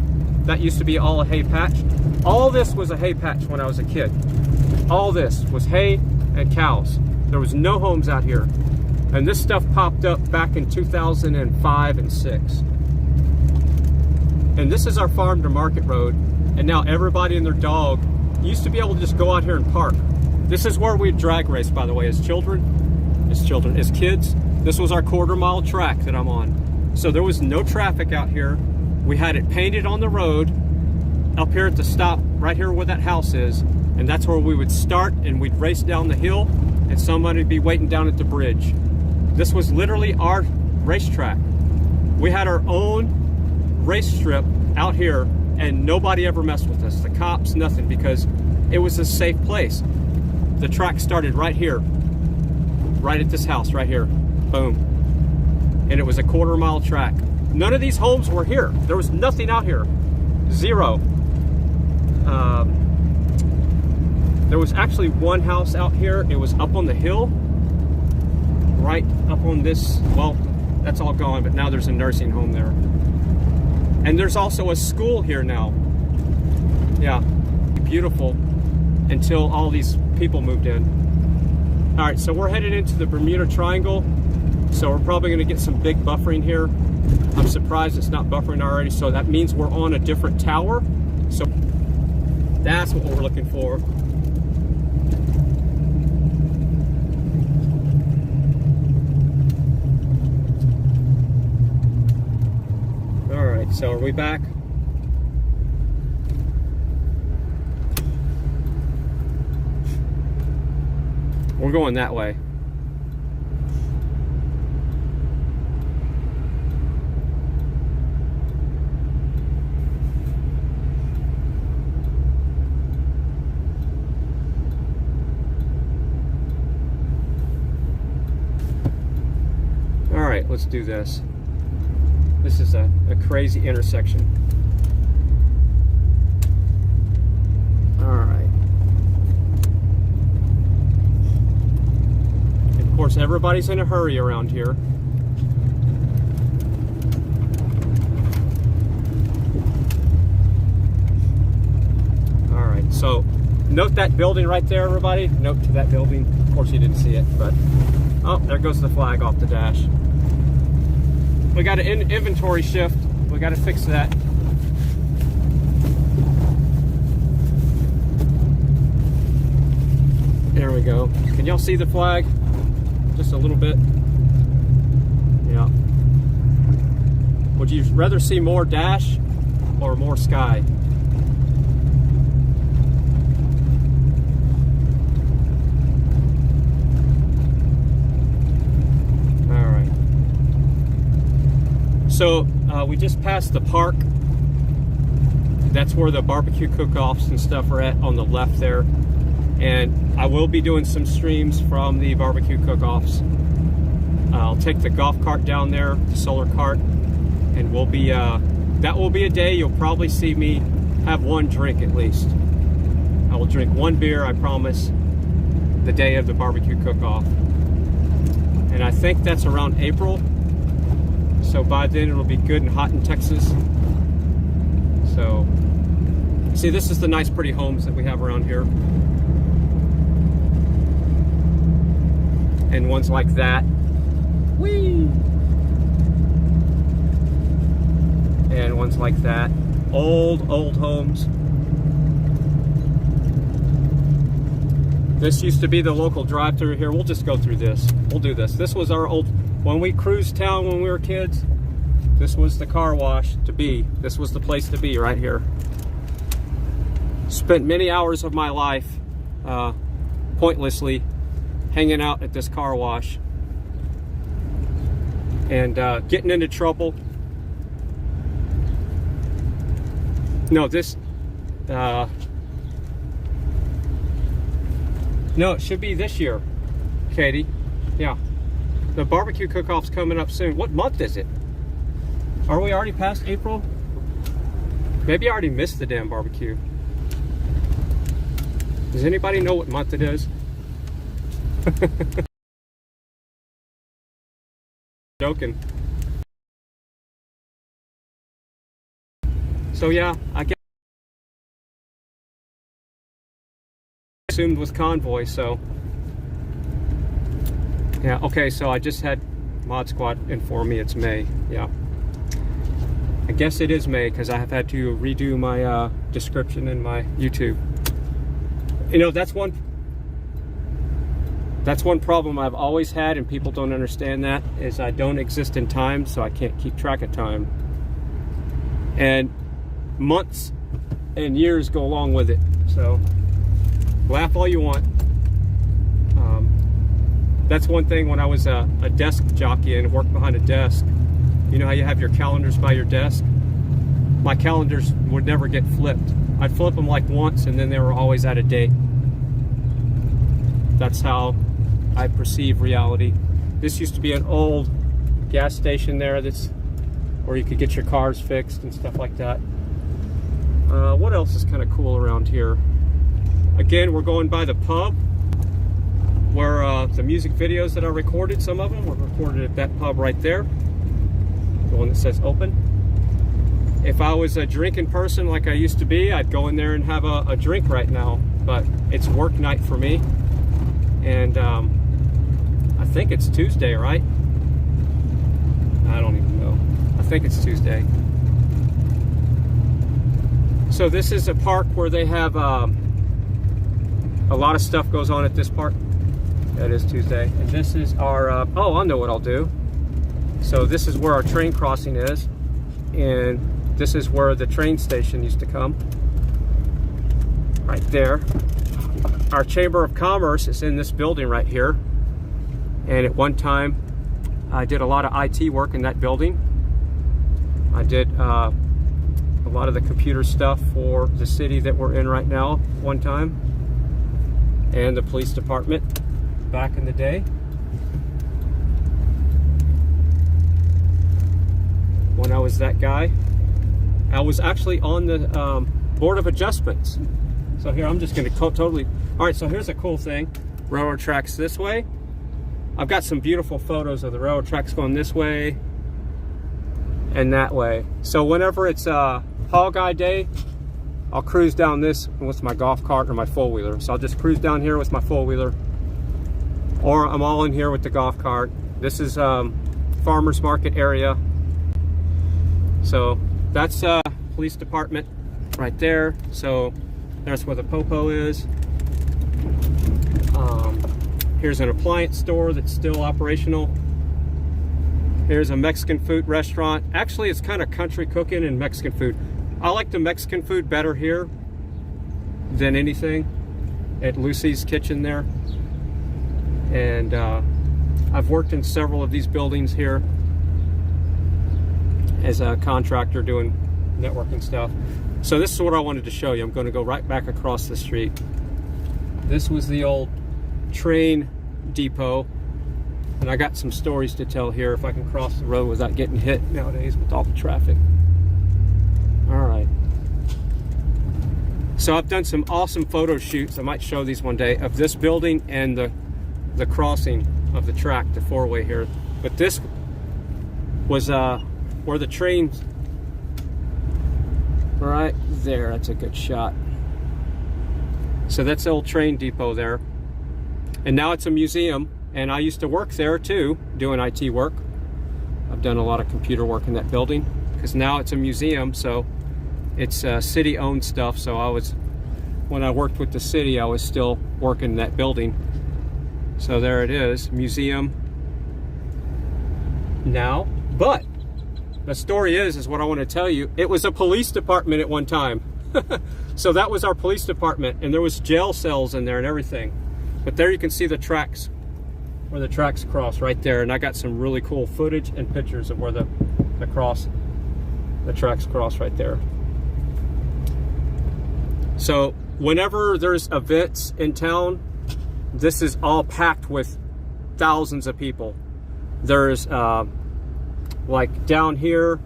that used to be all a hay patch. All this was a hay patch when I was a kid. All this was hay and cows. There was no homes out here. And this stuff popped up back in 2005 and 6. And this is our farm to market road. And now everybody and their dog used to be able to just go out here and park. This is where we drag race, by the way, as kids. This was our quarter-mile track that I'm on. So there was no traffic out here. We had it painted on the road up here at the stop, right here where that house is. And that's where we would start, and we'd race down the hill, and somebody would be waiting down at the bridge. This was literally our racetrack. We had our own race strip out here, and nobody ever messed with us. The cops, nothing, because it was a safe place. The track started right here, right at this house, right here. Boom. And it was a quarter-mile track. None of these homes were here. There was nothing out here. Zero. There was actually one house out here. It was up on the hill, right up on this. Well, that's all gone, but now there's a nursing home there. And there's also a school here now. Yeah, beautiful until all these people moved in. All right, so we're headed into the Bermuda Triangle. So we're probably gonna get some big buffering here. I'm surprised it's not buffering already. So that means we're on a different tower. So that's what we're looking for. All right, so are we back? We're going that way. All right, let's do this. This is a crazy intersection. All right. And of course, everybody's in a hurry around here. All right, so note that building right there, everybody. Note to that building. Of course, you didn't see it, but oh, there goes the flag off the dash. We got an inventory shift. We got to fix that. There we go. Can y'all see the flag? Just a little bit. Yeah. Would you rather see more dash or more sky? So we just passed the park. That's where the barbecue cook-offs and stuff are at, on the left there. And I will be doing some streams from the barbecue cook-offs. I'll take the golf cart down there, the solar cart, and we'll be, that will be a day you'll probably see me have one drink at least. I will drink one beer, I promise, the day of the barbecue cook-off. And I think that's around April. So by then it'll be good and hot in Texas. So, see, this is the nice pretty homes that we have around here. And ones like that. Whee! And ones like that. Old homes. This used to be the local drive-through here. We'll just go through this. We'll do this. This was our old, when we cruised town when we were kids, this was the car wash to be. This was the place to be right here. Spent many hours of my life pointlessly hanging out at this car wash and getting into trouble. No, this, no, it should be this year, Katie. Yeah. The barbecue cook-off's coming up soon. What month is it? Are we already past April? Maybe I already missed the damn barbecue. Does anybody know what month it is? Joking. So yeah, I guess assumed with Convoy, so yeah. Okay, so I just had Mod Squad inform me it's May. Yeah, I guess it is May because I have had to redo my description in my YouTube. You know, that's one problem I've always had, and people don't understand that, is I don't exist in time, so I can't keep track of time. And months and years go along with it. So laugh all you want. That's one thing when I was a desk jockey and worked behind a desk. You know how you have your calendars by your desk? My calendars would never get flipped. I'd flip them like once and then they were always out of date. That's how I perceive reality. This used to be an old gas station there that's where you could get your cars fixed and stuff like that. What else is kind of cool around here? Again, we're going by the pub where the music videos that I recorded, some of them were recorded at that pub right there, the one that says open. If I was a drinking person like I used to be, I'd go in there and have a drink right now, but it's work night for me. And I think it's Tuesday, right? I don't even know. I think it's Tuesday. So this is a park where they have a lot of stuff goes on at this park. That is Tuesday. And this is our, oh, I know what I'll do. So this is where our train crossing is. And this is where the train station used to come. Right there. Our Chamber of Commerce is in this building right here. And at one time, I did a lot of IT work in that building. I did a lot of the computer stuff for the city that we're in right now one time. And the police department back in the day. When I was that guy. I was actually on the Board of Adjustments. So here, I'm just going to totally... All right, so here's a cool thing. Railroad tracks this way. I've got some beautiful photos of the railroad tracks going this way and that way. So whenever it's Haul Guy Day, I'll cruise down this with my golf cart or my four-wheeler. So I'll just cruise down here with my four-wheeler, or I'm all in here with the golf cart. This is farmers market area. So that's police department right there. So that's where the Popo is. Here's an appliance store that's still operational. Here's a Mexican food restaurant. Actually, it's kind of country cooking and Mexican food. I like the Mexican food better here than anything at Lucy's Kitchen there. And I've worked in several of these buildings here. as a contractor doing networking stuff. So this is what I wanted to show you. I'm going to go right back across the street. This was the old train depot, and I got some stories to tell here if I can cross the road without getting hit nowadays with all the traffic. All right. So I've done some awesome photo shoots. I might show these one day of this building and the crossing of the track, the four-way here. But this was where the trains, right there. That's a good shot. So that's the old train depot there. And now it's a museum, and I used to work there too, doing IT work. I've done a lot of computer work in that building, because now it's a museum, so it's city-owned stuff. So when I worked with the city, I was still working in that building. So there it is, museum now. But the story is what I want to tell you. It was a police department at one time. So that was our police department, and there was jail cells in there and everything. But there you can see the tracks, where the tracks cross right there. And I got some really cool footage and pictures of where the tracks cross right there. So whenever there's events in town, this is all packed with thousands of people. There's like down here,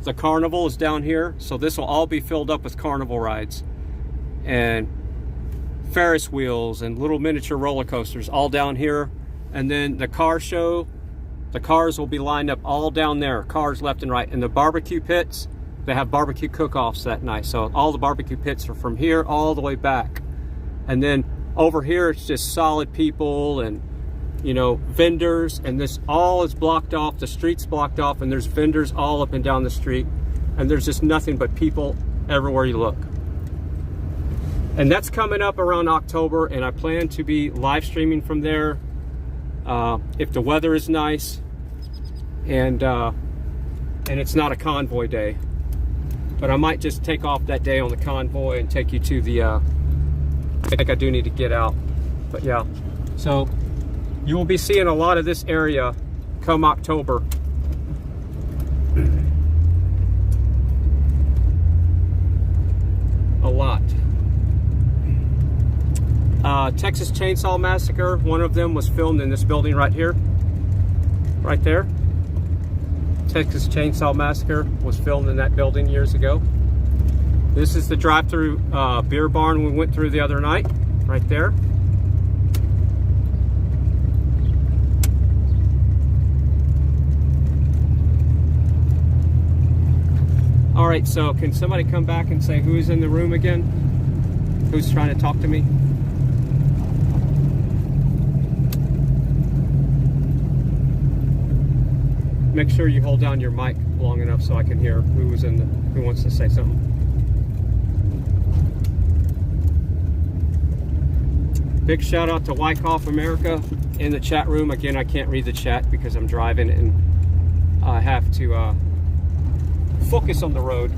the carnival is down here, so this will all be filled up with carnival rides and Ferris wheels and little miniature roller coasters all down here. And then the car show, the cars will be lined up all down there, cars left and right. And the barbecue pits, they have barbecue cook-offs that night, so all the barbecue pits are from here all the way back. And then over here it's just solid people and, you know, vendors, and this all is blocked off, the street's blocked off, and there's vendors all up and down the street, and there's just nothing but people everywhere you look. And that's coming up around October, and I plan to be live streaming from there if the weather is nice and it's not a convoy day. But I might just take off that day on the convoy and take you to the I think I do need to get out, but yeah. So you will be seeing a lot of this area come October. A lot. Texas Chainsaw Massacre, one of them was filmed in this building right here. Right there. Texas Chainsaw Massacre was filmed in that building years ago. This is the drive-through beer barn we went through the other night, right there. All right, so can somebody come back and say who's in the room again? Who's trying to talk to me? Make sure you hold down your mic long enough so I can hear who wants to say something. Big shout out to Wyckoff America in the chat room. Again, I can't read the chat because I'm driving and I have to focus on the road.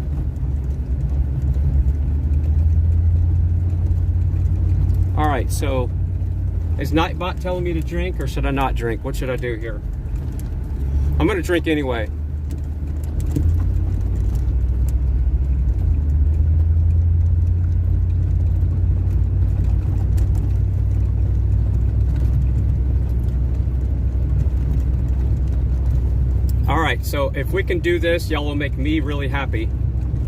All right, so is Nightbot telling me to drink or should I not drink? What should I do here? I'm gonna drink anyway. All right, so if we can do this, y'all will make me really happy.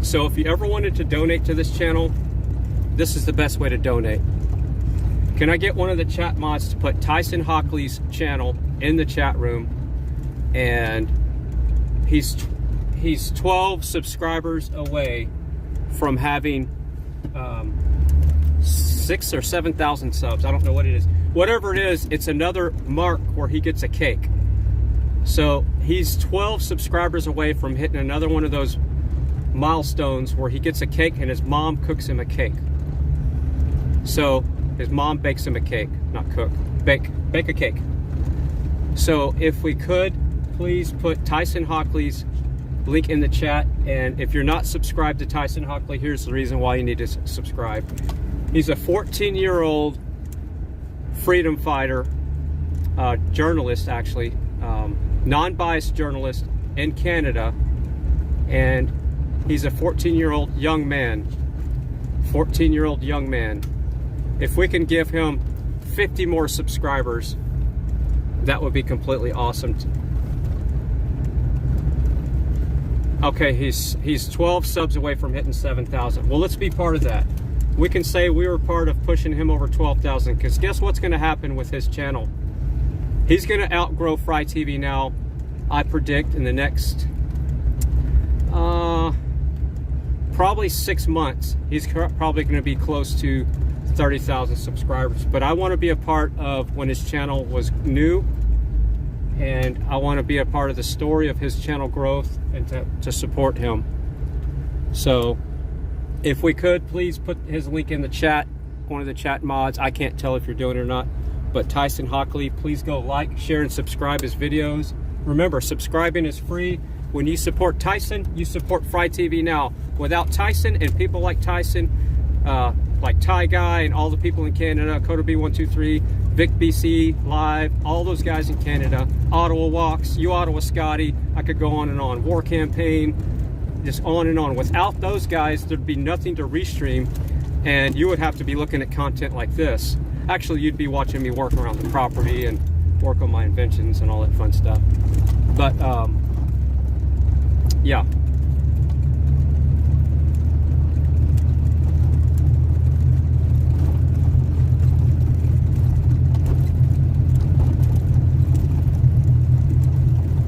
So if you ever wanted to donate to this channel, this is the best way to donate. Can I get one of the chat mods to put Tyson Hockley's channel in the chat room? And he's 12 subscribers away from having 6,000 or 7,000 subs. I don't know what it is. Whatever it is, it's another mark where he gets a cake. So he's 12 subscribers away from hitting another one of those milestones where he gets a cake and his mom cooks him a cake. So his mom bakes him a cake, not cook, bake a cake. So if we could, please put Tyson Hockley's link in the chat. And if you're not subscribed to Tyson Hockley, here's the reason why you need to subscribe. He's a 14-year-old freedom fighter, journalist actually, non-biased journalist in Canada. and he's a 14-year-old young man. 14-year-old young man. If we can give him 50 more subscribers, that would be completely awesome. Okay, he's 12 subs away from hitting 7,000. Well, let's be part of that. We can say we were part of pushing him over 12,000, because guess what's going to happen with his channel? He's going to outgrow Fry TV now, I predict, in the next probably 6 months. He's probably going to be close to 30,000 subscribers. But I want to be a part of when his channel was new, and I want to be a part of the story of his channel growth and to support him. So if we could, please put his link in the chat, one of the chat mods. I can't tell if you're doing it or not, but Tyson Hockley, please go like, share, and subscribe his videos. Remember, subscribing is free. When you support Tyson, you support Fry TV now. Without Tyson and people like Tyson, like Ty Guy and all the people in Canada, Coda B123, Vic BC Live, all those guys in Canada, Ottawa Walks, You Ottawa Scotty, I could go on and on, War Campaign, just on and on. Without those guys, there'd be nothing to restream, and you would have to be looking at content like this. Actually, you'd be watching me work around the property and work on my inventions and all that fun stuff. But yeah.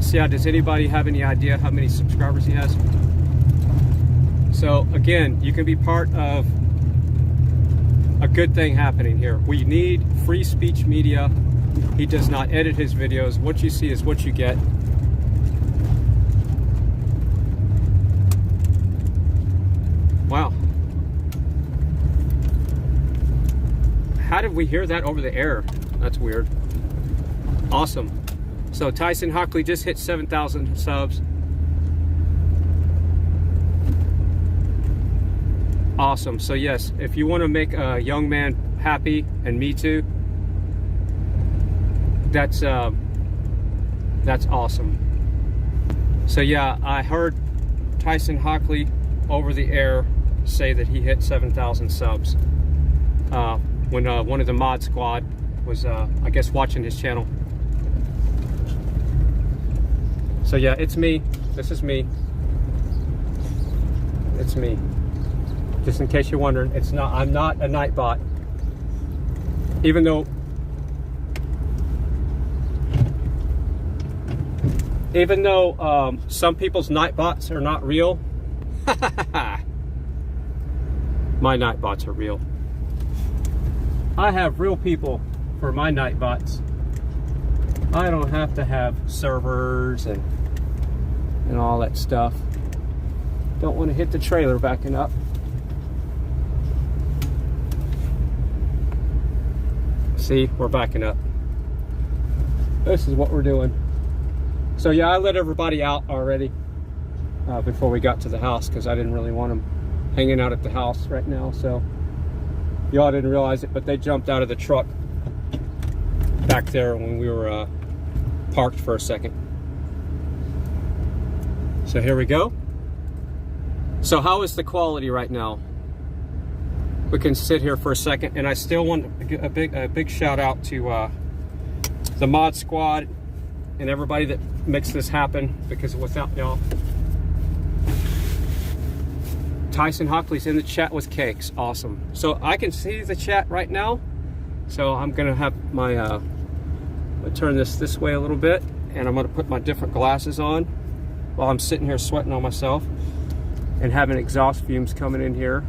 So yeah, does anybody have any idea how many subscribers he has? So again, you can be part of a good thing happening here. We need free speech media. He does not edit his videos. What you see is what you get. Wow. How did we hear that over the air? That's weird. Awesome. So Tyson Hockley just hit 7,000 subs. Awesome. So yes, if you want to make a young man happy, and me too, that's awesome. So yeah, I heard Tyson Hockley over the air say that he hit 7,000 subs when one of the mod squad was I guess watching his channel. So yeah, it's me. This is me. It's me. Just in case you're wondering, it's not. I'm not a Nightbot. Even though some people's Nightbots are not real, my Nightbots are real. I have real people for my Nightbots. I don't have to have servers and all that stuff. Don't want to hit the trailer backing up. See, we're backing up. This is what we're doing. So yeah, I let everybody out already before we got to the house, because I didn't really want them hanging out at the house right now. So y'all didn't realize it, but they jumped out of the truck back there when we were parked for a second. So here we go. So how is the quality right now? We can sit here for a second, and I still want a big shout out to the mod squad and everybody that makes this happen, because without y'all, Tyson Hockley's in the chat with cakes. Awesome. So I can see the chat right now. So I'm gonna have my I'm gonna turn this way a little bit, and I'm gonna put my different glasses on while I'm sitting here sweating on myself and having exhaust fumes coming in here.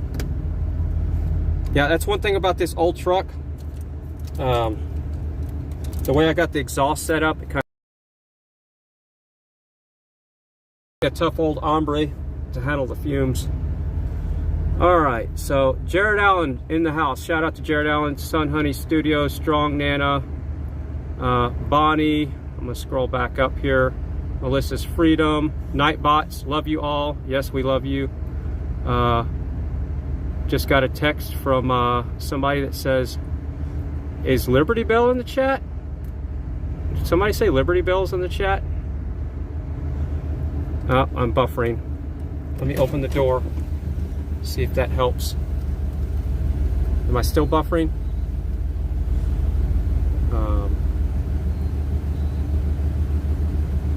Yeah, that's one thing about this old truck. The way I got the exhaust set up, it kind of a tough old hombre to handle the fumes. All right, so Jared Allen in the house. Shout out to Jared Allen, Sun Honey Studios, Strong Nana, Bonnie. I'm gonna scroll back up here. Melissa's Freedom, Nightbots, love you all. Yes, we love you. Just got a text from somebody that says, is Liberty Bell in the chat? Did somebody say Liberty Bell's in the chat? Oh, I'm buffering. Let me open the door, see if that helps. Am I still buffering?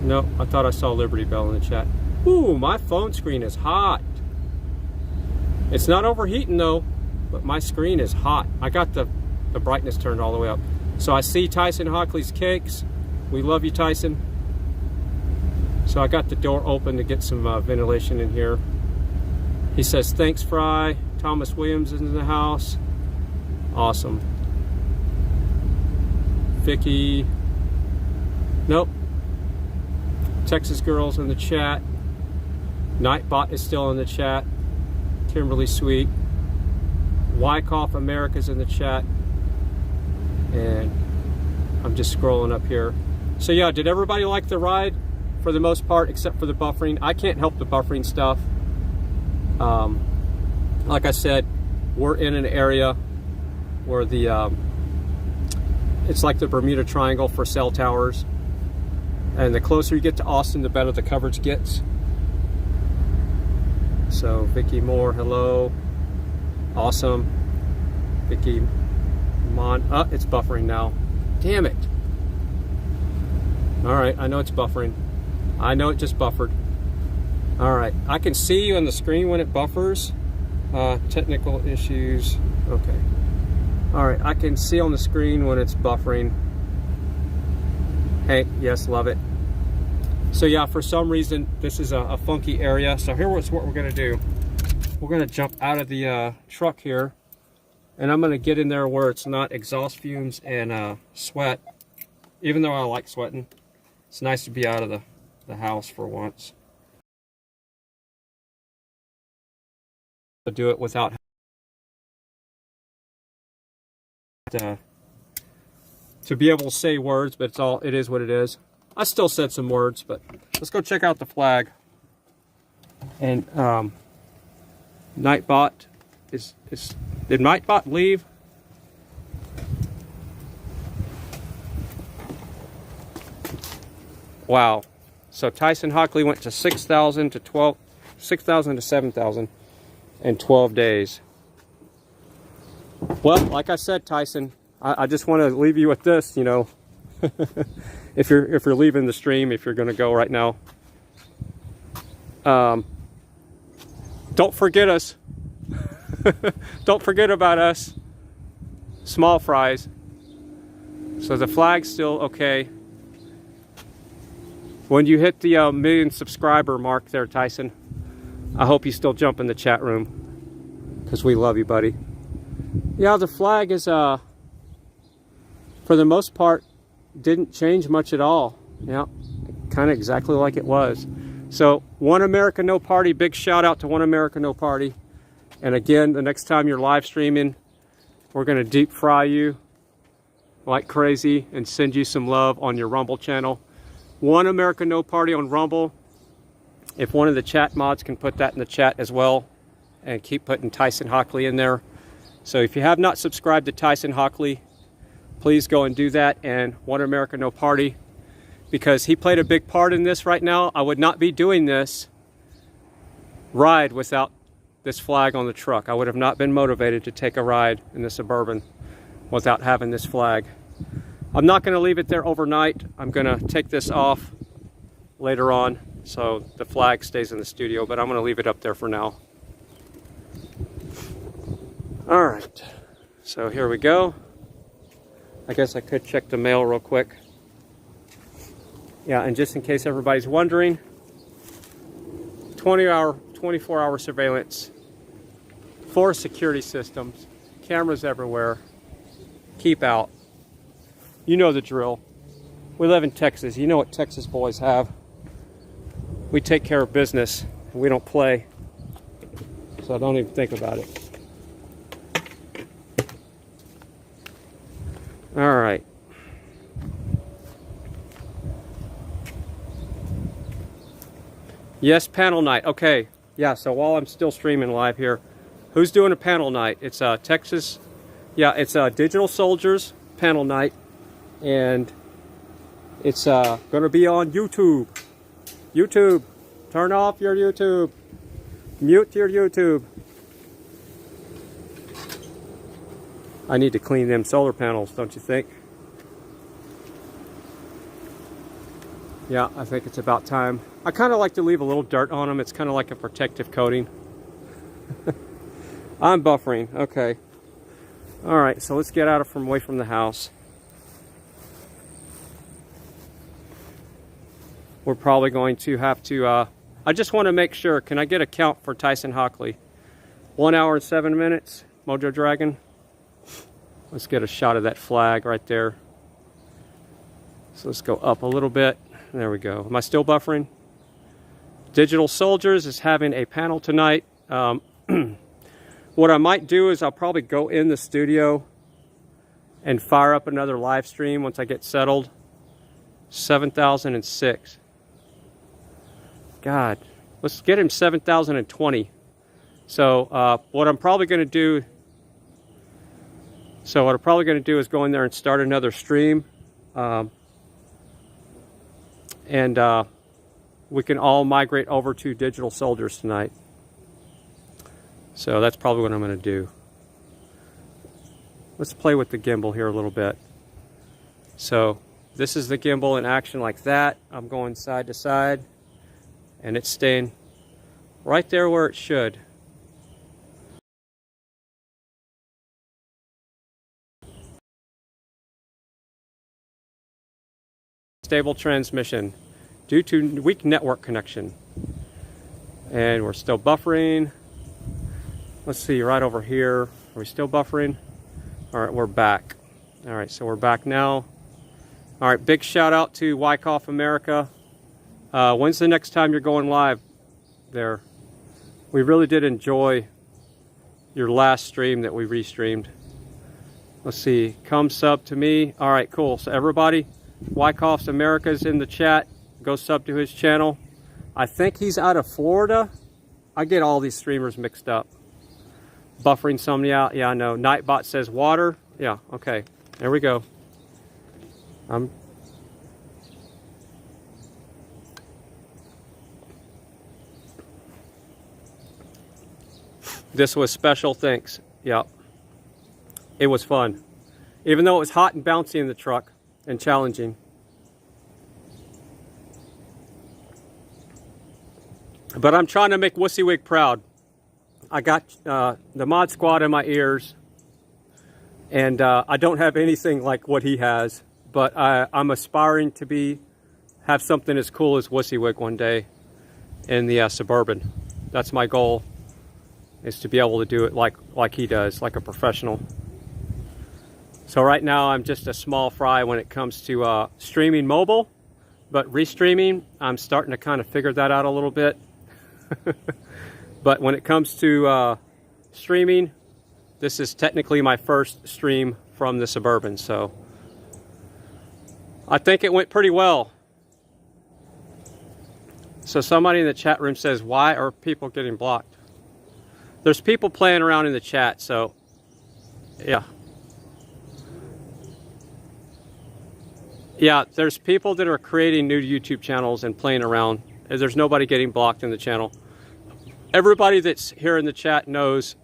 No, I thought I saw Liberty Bell in the chat. Ooh, my phone screen is hot. It's not overheating though, but my screen is hot. I got the brightness turned all the way up. So I see Tyson Hockley's cakes. We love you, Tyson. So I got the door open to get some ventilation in here. He says, thanks, Fry. Thomas Williams is in the house. Awesome. Vicky. Nope. Texas Girls in the chat. Nightbot is still in the chat. Kimberly Sweet. Wyckoff America's in the chat. And I'm just scrolling up here. So yeah, did everybody like the ride? For the most part, except for the buffering. I can't help the buffering stuff. Like I said, we're in an area where the it's like the Bermuda Triangle for cell towers. And the closer you get to Austin, the better the coverage gets. So Vicky Moore, hello. Awesome. Vicky it's buffering now. Damn it. All right, I know it's buffering. I know it just buffered. All right, I can see you on the screen when it buffers. Technical issues. Okay. All right, I can see on the screen when it's buffering. Hey, yes, love it. So yeah, for some reason, this is a funky area. So here's what we're gonna do. We're gonna jump out of the truck here, and I'm gonna get in there where it's not exhaust fumes and sweat. Even though I like sweating, it's nice to be out of the house for once. To do it without to be able to say words, but it is what it is. I still said some words, but let's go check out the flag. And Nightbot did Nightbot leave? Wow. So Tyson Hockley went to 6,000 to 7,000 in 12 days. Well, like I said, Tyson, I just want to leave you with this, you know. if you're leaving the stream, if you're going to go right now, don't forget us. Don't forget about us. Small fries. So the flag's still okay. When you hit the million subscriber mark there, Tyson, I hope you still jump in the chat room, because we love you, buddy. Yeah, the flag is, for the most part, didn't change much at all. Yeah, kind of exactly like it was. So, One America No Party, big shout out to One America No Party. And again, the next time you're live streaming, we're going to deep fry you like crazy and send you some love on your Rumble channel. One America No Party on Rumble. If one of the chat mods can put that in the chat as well, and keep putting Tyson Hockley in there. So if you have not subscribed to Tyson Hockley, please go and do that, and One America No Party, because he played a big part in this right now. I would not be doing this ride without this flag on the truck. I would have not been motivated to take a ride in the Suburban without having this flag. I'm not going to leave it there overnight. I'm going to take this off later on so the flag stays in the studio, but I'm going to leave it up there for now. All right, so here we go. I guess I could check the mail real quick. Yeah, and just in case everybody's wondering, 24-hour surveillance, 4 security systems, cameras everywhere, keep out. You know the drill. We live in Texas. You know what Texas boys have. We take care of business. We don't play. So don't even think about it. All right. Yes, panel night. Okay. Yeah, so while I'm still streaming live here, who's doing a panel night? It's Texas. Yeah, it's Digital Soldiers panel night. And it's going to be on YouTube. YouTube. Turn off your YouTube. Mute your YouTube. I need to clean them solar panels, don't you think? Yeah, I think it's about time. I kind of like to leave a little dirt on them. It's kind of like a protective coating. I'm buffering. Okay. All right, so let's get away from the house. We're probably going to have to, I just want to make sure, can I get a count for Tyson Hockley? 1 hour and 7 minutes, Mojo Dragon. Let's get a shot of that flag right there. So let's go up a little bit. There we go. Am I still buffering? Digital Soldiers is having a panel tonight. What I might do is I'll probably go in the studio and fire up another live stream once I get settled. 7,006. God, let's get him 7,020. So what I'm probably going to do is go in there and start another stream. And we can all migrate over to Digital Soldiers tonight. So that's probably what I'm going to do. Let's play with the gimbal here a little bit. So this is the gimbal in action like that. I'm going side to side, and it's staying right there where it should. Stable transmission due to weak network connection. And we're still buffering. Let's see, right over here. Are we still buffering? All right, we're back. All right, so we're back now. All right, big shout out to Wyckoff America. When's the next time you're going live there? We really did enjoy your last stream that we restreamed. Let's see, come sub to me. All right, cool. So everybody, Wyckoff America's in the chat. Go sub to his channel. I think he's out of Florida. I get all these streamers mixed up. Buffering somebody out. Yeah, I know. Nightbot says water. Yeah, okay. There we go. This was special, thanks. Yeah. It was fun. Even though it was hot and bouncy in the truck and challenging. But I'm trying to make WussieWig proud. I got the Mod Squad in my ears, and I don't have anything like what he has, but I'm aspiring to have something as cool as WussieWig one day in the Suburban. That's my goal, is to be able to do it like he does, like a professional. So right now I'm just a small fry when it comes to streaming mobile, but restreaming, I'm starting to kind of figure that out a little bit. But when it comes to streaming, this is technically my first stream from the Suburban, so I think it went pretty well. So somebody in the chat room says, why are people getting blocked? There's people playing around in the chat, so yeah. Yeah, there's people that are creating new YouTube channels and playing around. There's nobody getting blocked in the channel. Everybody that's here in the chat knows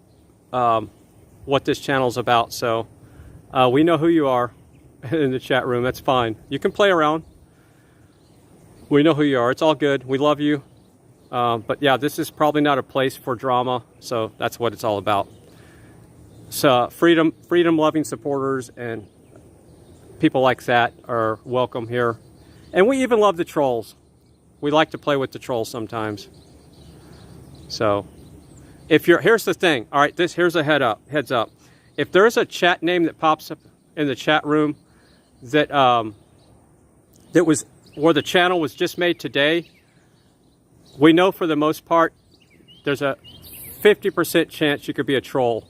what this channel's about, so we know who you are in the chat room. That's fine. You can play around. We know who you are. It's all good. We love you. But yeah, this is probably not a place for drama, so that's what it's all about. So freedom-loving supporters and people like that are welcome here. And we even love the trolls. We like to play with the trolls sometimes. So, here's the thing. All right, here's a heads up. If there's a chat name that pops up in the chat room that was where the channel was just made today, we know for the most part there's a 50% chance you could be a troll.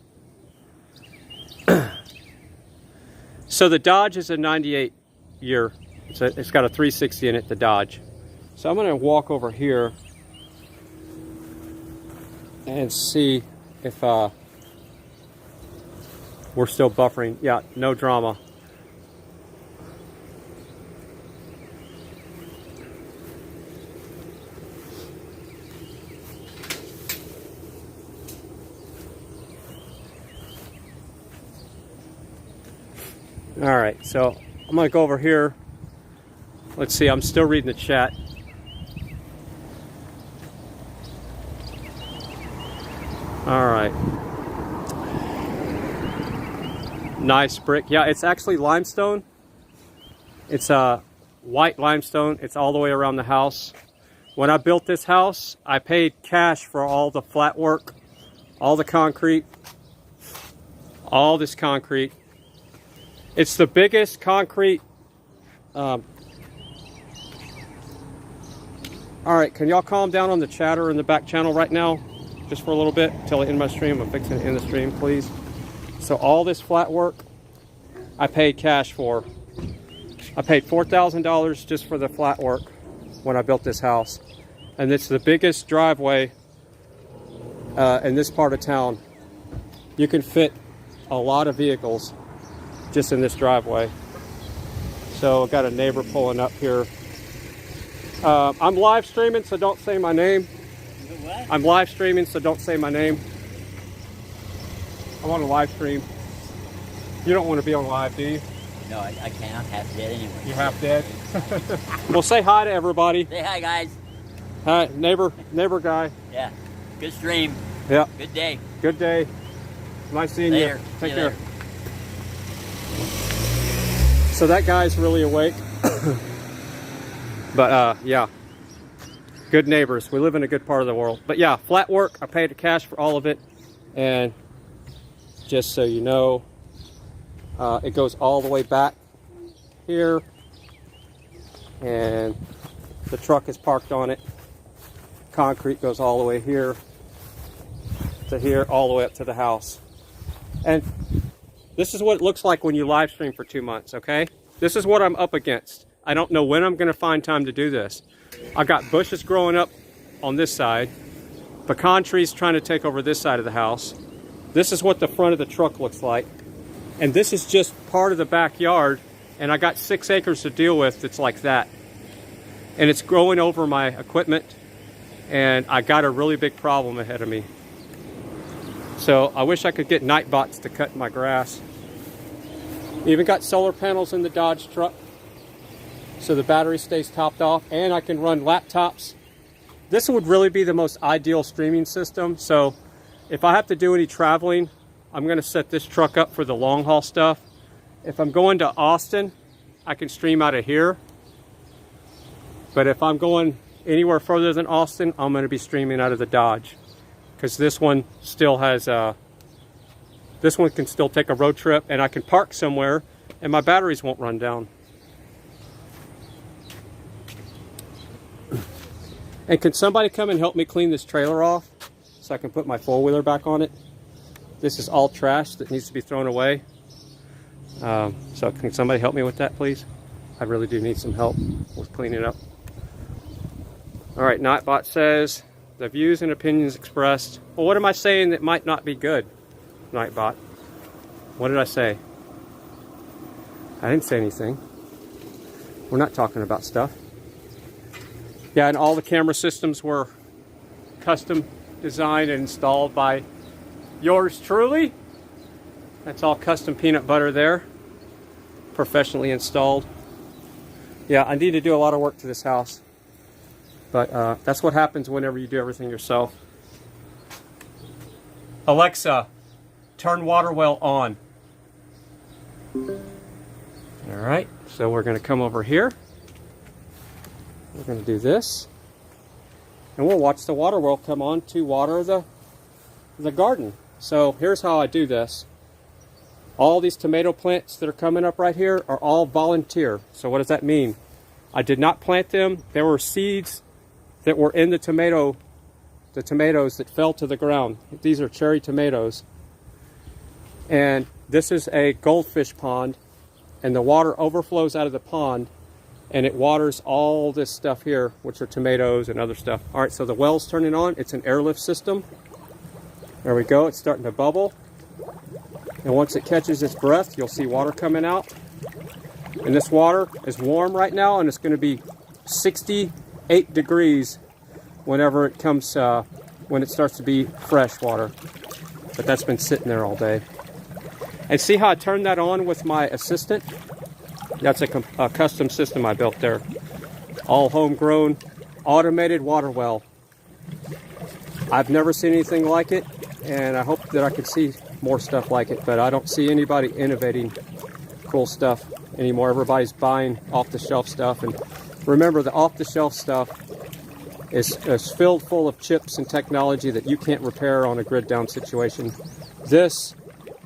So the Dodge is a 98 year. It's got a 360 in it, the Dodge. So I'm going to walk over here and see if we're still buffering. Yeah, no drama. All right, so I'm gonna go over here. Let's see, I'm still reading the chat. All right. Nice brick. Yeah, it's actually limestone. It's white limestone. It's all the way around the house. When I built this house, I paid cash for all the flat work, all the concrete, all this concrete. It's the biggest concrete. All right, can y'all calm down on the chatter in the back channel right now? Just for a little bit, till I end my stream. I'm fixing to end the stream, please. So all this flat work, I paid cash for. I paid $4,000 just for the flat work when I built this house. And it's the biggest driveway in this part of town. You can fit a lot of vehicles just in this driveway. So I've got a neighbor pulling up here. I'm live streaming, so don't say my name. What? I'm live streaming, so don't say my name. I want to live stream. You don't want to be on live, do you? No, I can't. I'm half dead anyway. You're half dead? Well, say hi to everybody. Say hi, guys. Hi, neighbor guy. Yeah. Good stream. Yeah. Good day. Good day. Nice seeing Later. you. Take See you care. So that guy's really awake. But yeah. Good neighbors. We live in a good part of the world. But yeah, flat work. I paid the cash for all of it. And just so you know, it goes all the way back here. And the truck is parked on it. Concrete goes all the way here to here, all the way up to the house. And this is what it looks like when you live stream for 2 months, okay? This is what I'm up against. I don't know when I'm gonna find time to do this. I've got bushes growing up on this side, pecan trees trying to take over this side of the house. This is what the front of the truck looks like. And this is just part of the backyard, and I got 6 acres to deal with that's like that. And it's growing over my equipment, and I got a really big problem ahead of me. So I wish I could get night bots to cut my grass. Even got solar panels in the Dodge truck, so the battery stays topped off, and I can run laptops. This would really be the most ideal streaming system. So if I have to do any traveling, I'm gonna set this truck up for the long haul stuff. If I'm going to Austin, I can stream out of here. But if I'm going anywhere further than Austin, I'm gonna be streaming out of the Dodge. Because this one still has, this one can still take a road trip, and I can park somewhere and my batteries won't run down. And can somebody come and help me clean this trailer off so I can put my four-wheeler back on it? This is all trash that needs to be thrown away. So can somebody help me with that, please? I really do need some help with cleaning it up. All right, Nightbot says, the views and opinions expressed. Well, what am I saying that might not be good, Nightbot? What did I say? I didn't say anything. We're not talking about stuff. Yeah, and all the camera systems were custom designed and installed by yours truly. That's all custom peanut butter there. Professionally installed. Yeah, I need to do a lot of work to this house. But that's what happens whenever you do everything yourself. Alexa, turn water well on. All right, so we're going to come over here. We're going to do this. And we'll watch the water well come on to water the garden. So here's how I do this. All these tomato plants that are coming up right here are all volunteer. So what does that mean? I did not plant them. There were seeds that were in the tomatoes that fell to the ground. These are cherry tomatoes. And this is a goldfish pond, and the water overflows out of the pond, and it waters all this stuff here, which are tomatoes and other stuff. All right, so the well's turning on. It's an airlift system. There we go. It's starting to bubble. And once it catches its breath, you'll see water coming out. And this water is warm right now, and it's going to be 68 degrees whenever it comes, when it starts to be fresh water. But that's been sitting there all day. And see how I turned that on with my assistant? That's a custom system I built there. All homegrown, automated water well. I've never seen anything like it, and I hope that I could see more stuff like it, but I don't see anybody innovating cool stuff anymore. Everybody's buying off-the-shelf stuff, and remember, the off-the-shelf stuff is filled full of chips and technology that you can't repair on a grid down situation. This,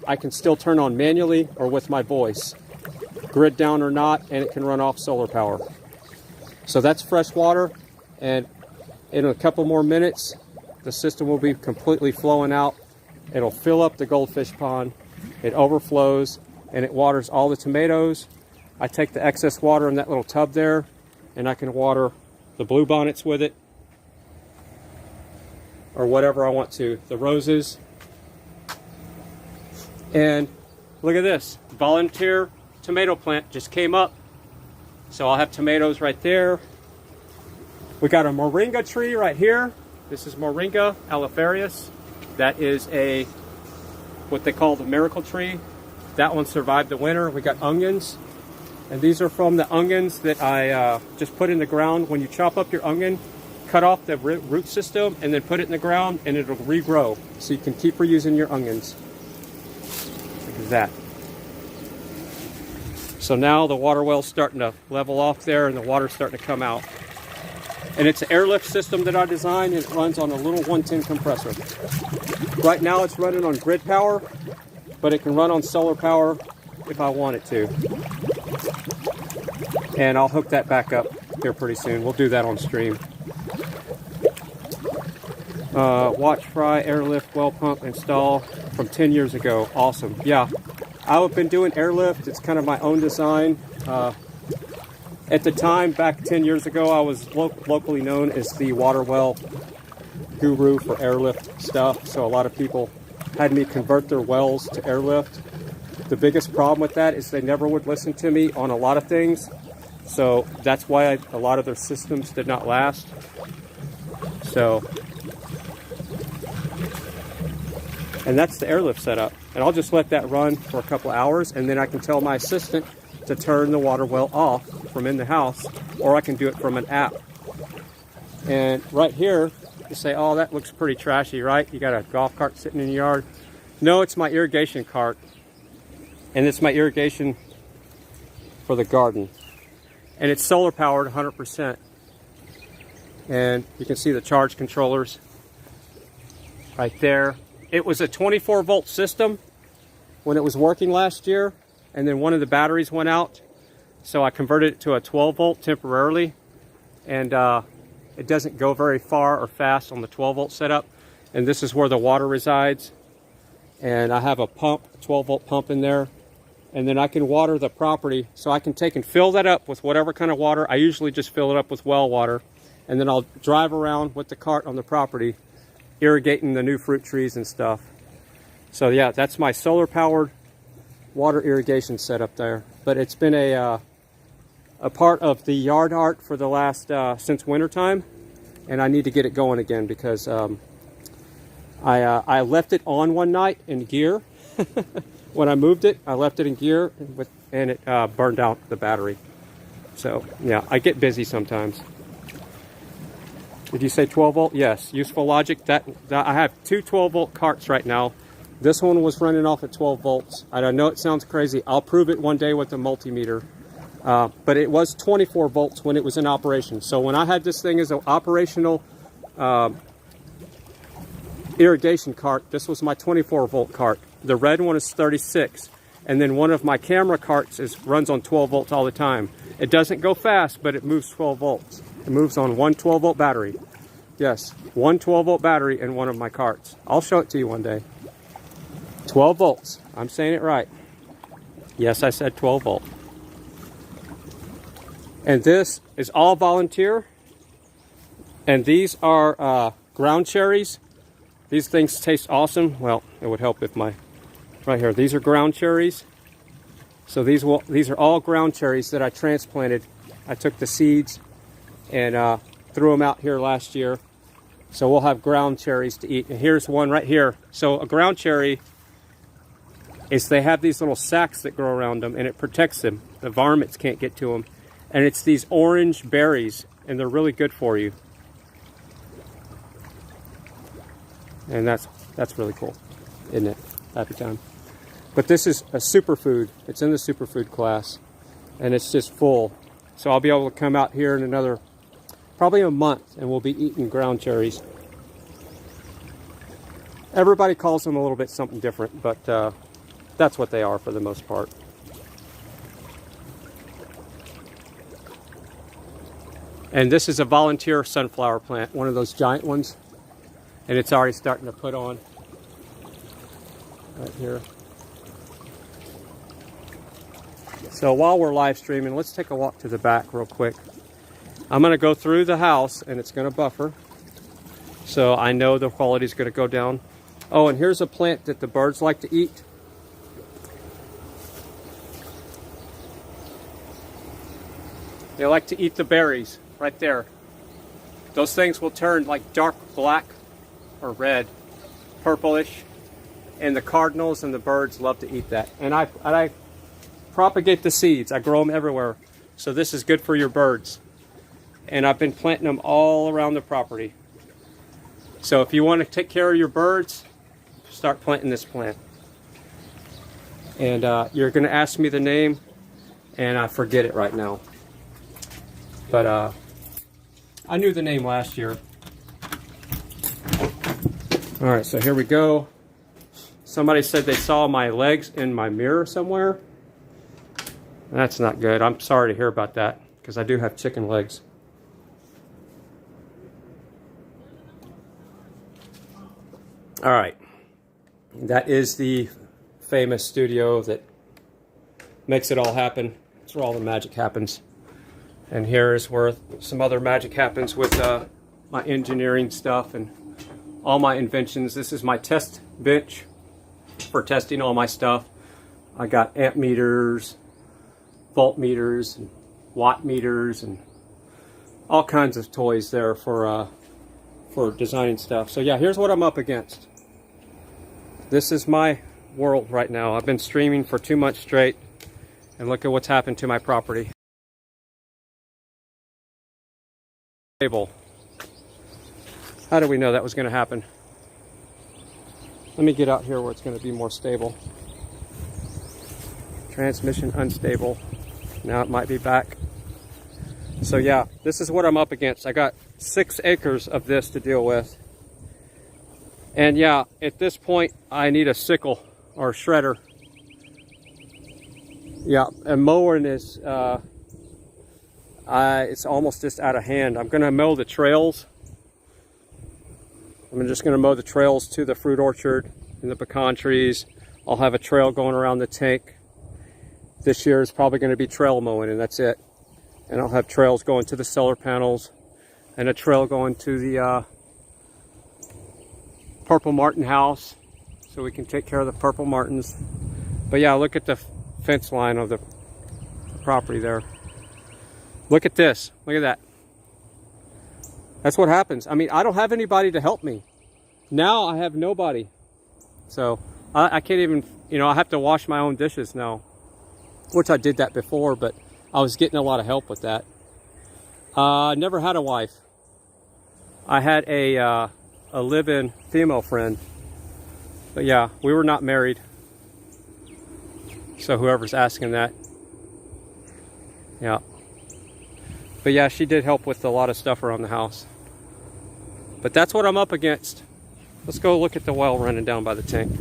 I can still turn on manually or with my voice, grid down or not, and it can run off solar power. So that's fresh water, and in a couple more minutes, the system will be completely flowing out. It'll fill up the goldfish pond, it overflows, and it waters all the tomatoes. I take the excess water in that little tub there, and I can water the bluebonnets with it, or whatever I want to, the roses. And look at this, volunteer tomato plant just came up. So I'll have tomatoes right there. We got a moringa tree right here. This is Moringa alifarius. That is what they call the miracle tree. That one survived the winter. We got onions. And these are from the onions that I just put in the ground. When you chop up your onion, cut off the root system and then put it in the ground and it'll regrow. So you can keep reusing your onions. Look at that. So now the water well's starting to level off there and the water's starting to come out. And it's an airlift system that I designed, and it runs on a little 110 compressor. Right now it's running on grid power, but it can run on solar power if I want it to. And I'll hook that back up here pretty soon. We'll do that on stream. Watch fry airlift well pump install from 10 years ago. Awesome. Yeah, I've been doing airlift. It's kind of my own design. At the time, back 10 years ago, I was locally known as the water well guru for airlift stuff. So a lot of people had me convert their wells to airlift. The biggest problem with that is they never would listen to me on a lot of things. So that's why a lot of their systems did not last. So, and that's the airlift setup. And I'll just let that run for a couple hours, and then I can tell my assistant to turn the water well off from in the house, or I can do it from an app. And right here, you say, oh, that looks pretty trashy, right? You got a golf cart sitting in your yard. No, it's my irrigation cart. And it's my irrigation for the garden. And it's solar powered 100%. And you can see the charge controllers right there. It was a 24 volt system when it was working last year, and then one of the batteries went out, so I converted it to a 12 volt temporarily, and it doesn't go very far or fast on the 12 volt setup. And this is where the water resides, and I have a pump, a 12 volt pump in there, and then I can water the property. So I can take and fill that up with whatever kind of water. I usually just fill it up with well water, and then I'll drive around with the cart on the property irrigating the new fruit trees and stuff. So yeah, that's my solar powered water irrigation setup there. But it's been a part of the yard art for the last since winter time, and I need to get it going again because I left it on one night in gear. When I moved it, I left it in gear and it burned out the battery. So yeah, I get busy sometimes. Did you say 12 volt? Yes, useful logic. That I have two 12 volt carts right now. This one was running off at 12 volts. I know it sounds crazy. I'll prove it one day with a multimeter. But it was 24 volts when it was in operation. So when I had this thing as an operational irrigation cart, this was my 24 volt cart. The red one is 36. And then one of my camera carts runs on 12 volts all the time. It doesn't go fast, but it moves 12 volts. It moves on one 12 volt battery. Yes, one 12 volt battery in one of my carts. I'll show it to you one day. 12 volts. I'm saying it right. Yes, I said 12 volt. And this is all volunteer. And these are ground cherries. These things taste awesome. Well, it would help if right here. These are ground cherries. So these are all ground cherries that I transplanted. I took the seeds and threw them out here last year. So we'll have ground cherries to eat. And here's one right here. So a ground cherry is they have these little sacs that grow around them, and it protects them. The varmints can't get to them. And it's these orange berries, and they're really good for you. And that's really cool, isn't it? Happy time. But this is a superfood. It's in the superfood class, and it's just full. So I'll be able to come out here in another, probably a month, and we'll be eating ground cherries. Everybody calls them a little bit something different, but that's what they are for the most part. And this is a volunteer sunflower plant, one of those giant ones. And it's already starting to put on right here. So while we're live streaming, let's take a walk to the back real quick. I'm going to go through the house, and it's going to buffer. So I know the quality is going to go down. Oh, and here's a plant that the birds like to eat. They like to eat the berries right there. Those things will turn like dark black or red, purplish, and the cardinals and the birds love to eat that. And I propagate the seeds. I grow them everywhere. So this is good for your birds. And I've been planting them all around the property. So if you want to take care of your birds, start planting this plant. And you're going to ask me the name, and I forget it right now. But I knew the name last year. All right, so here we go. Somebody said they saw my legs in my mirror somewhere. That's not good. I'm sorry to hear about that, because I do have chicken legs. All right. That is the famous studio that makes it all happen. It's where all the magic happens. And here is where some other magic happens with my engineering stuff and all my inventions. This is my test bench for testing all my stuff. I got amp meters, volt meters, and watt meters, and all kinds of toys there for designing stuff. So yeah, here's what I'm up against. This is my world right now. I've been streaming for 2 months straight, and look at what's happened to my property. Stable. How do we know that was going to happen? Let me get out here where it's going to be more stable. Transmission unstable. Now it might be back. So yeah, this is what I'm up against. I got 6 acres of this to deal with. And yeah, at this point, I need a sickle or a shredder. Yeah, and mowing is, it's almost just out of hand. I'm gonna mow the trails. I'm just gonna mow the trails to the fruit orchard and the pecan trees. I'll have a trail going around the tank. This year is probably gonna be trail mowing, and that's it. And I'll have trails going to the solar panels and a trail going to the Purple Martin house, so we can take care of the purple martins. But yeah, look at the fence line of the property there. Look at this. Look at that. That's what happens. I mean, I don't have anybody to help me. Now I have nobody. So I can't even, you know, I have to wash my own dishes now. Which I did that before, but I was getting a lot of help with that. Never had a wife. I had a live-in female friend. But yeah, we were not married. So whoever's asking that. Yeah. But yeah, she did help with a lot of stuff around the house. But that's what I'm up against. Let's go look at the well running down by the tank.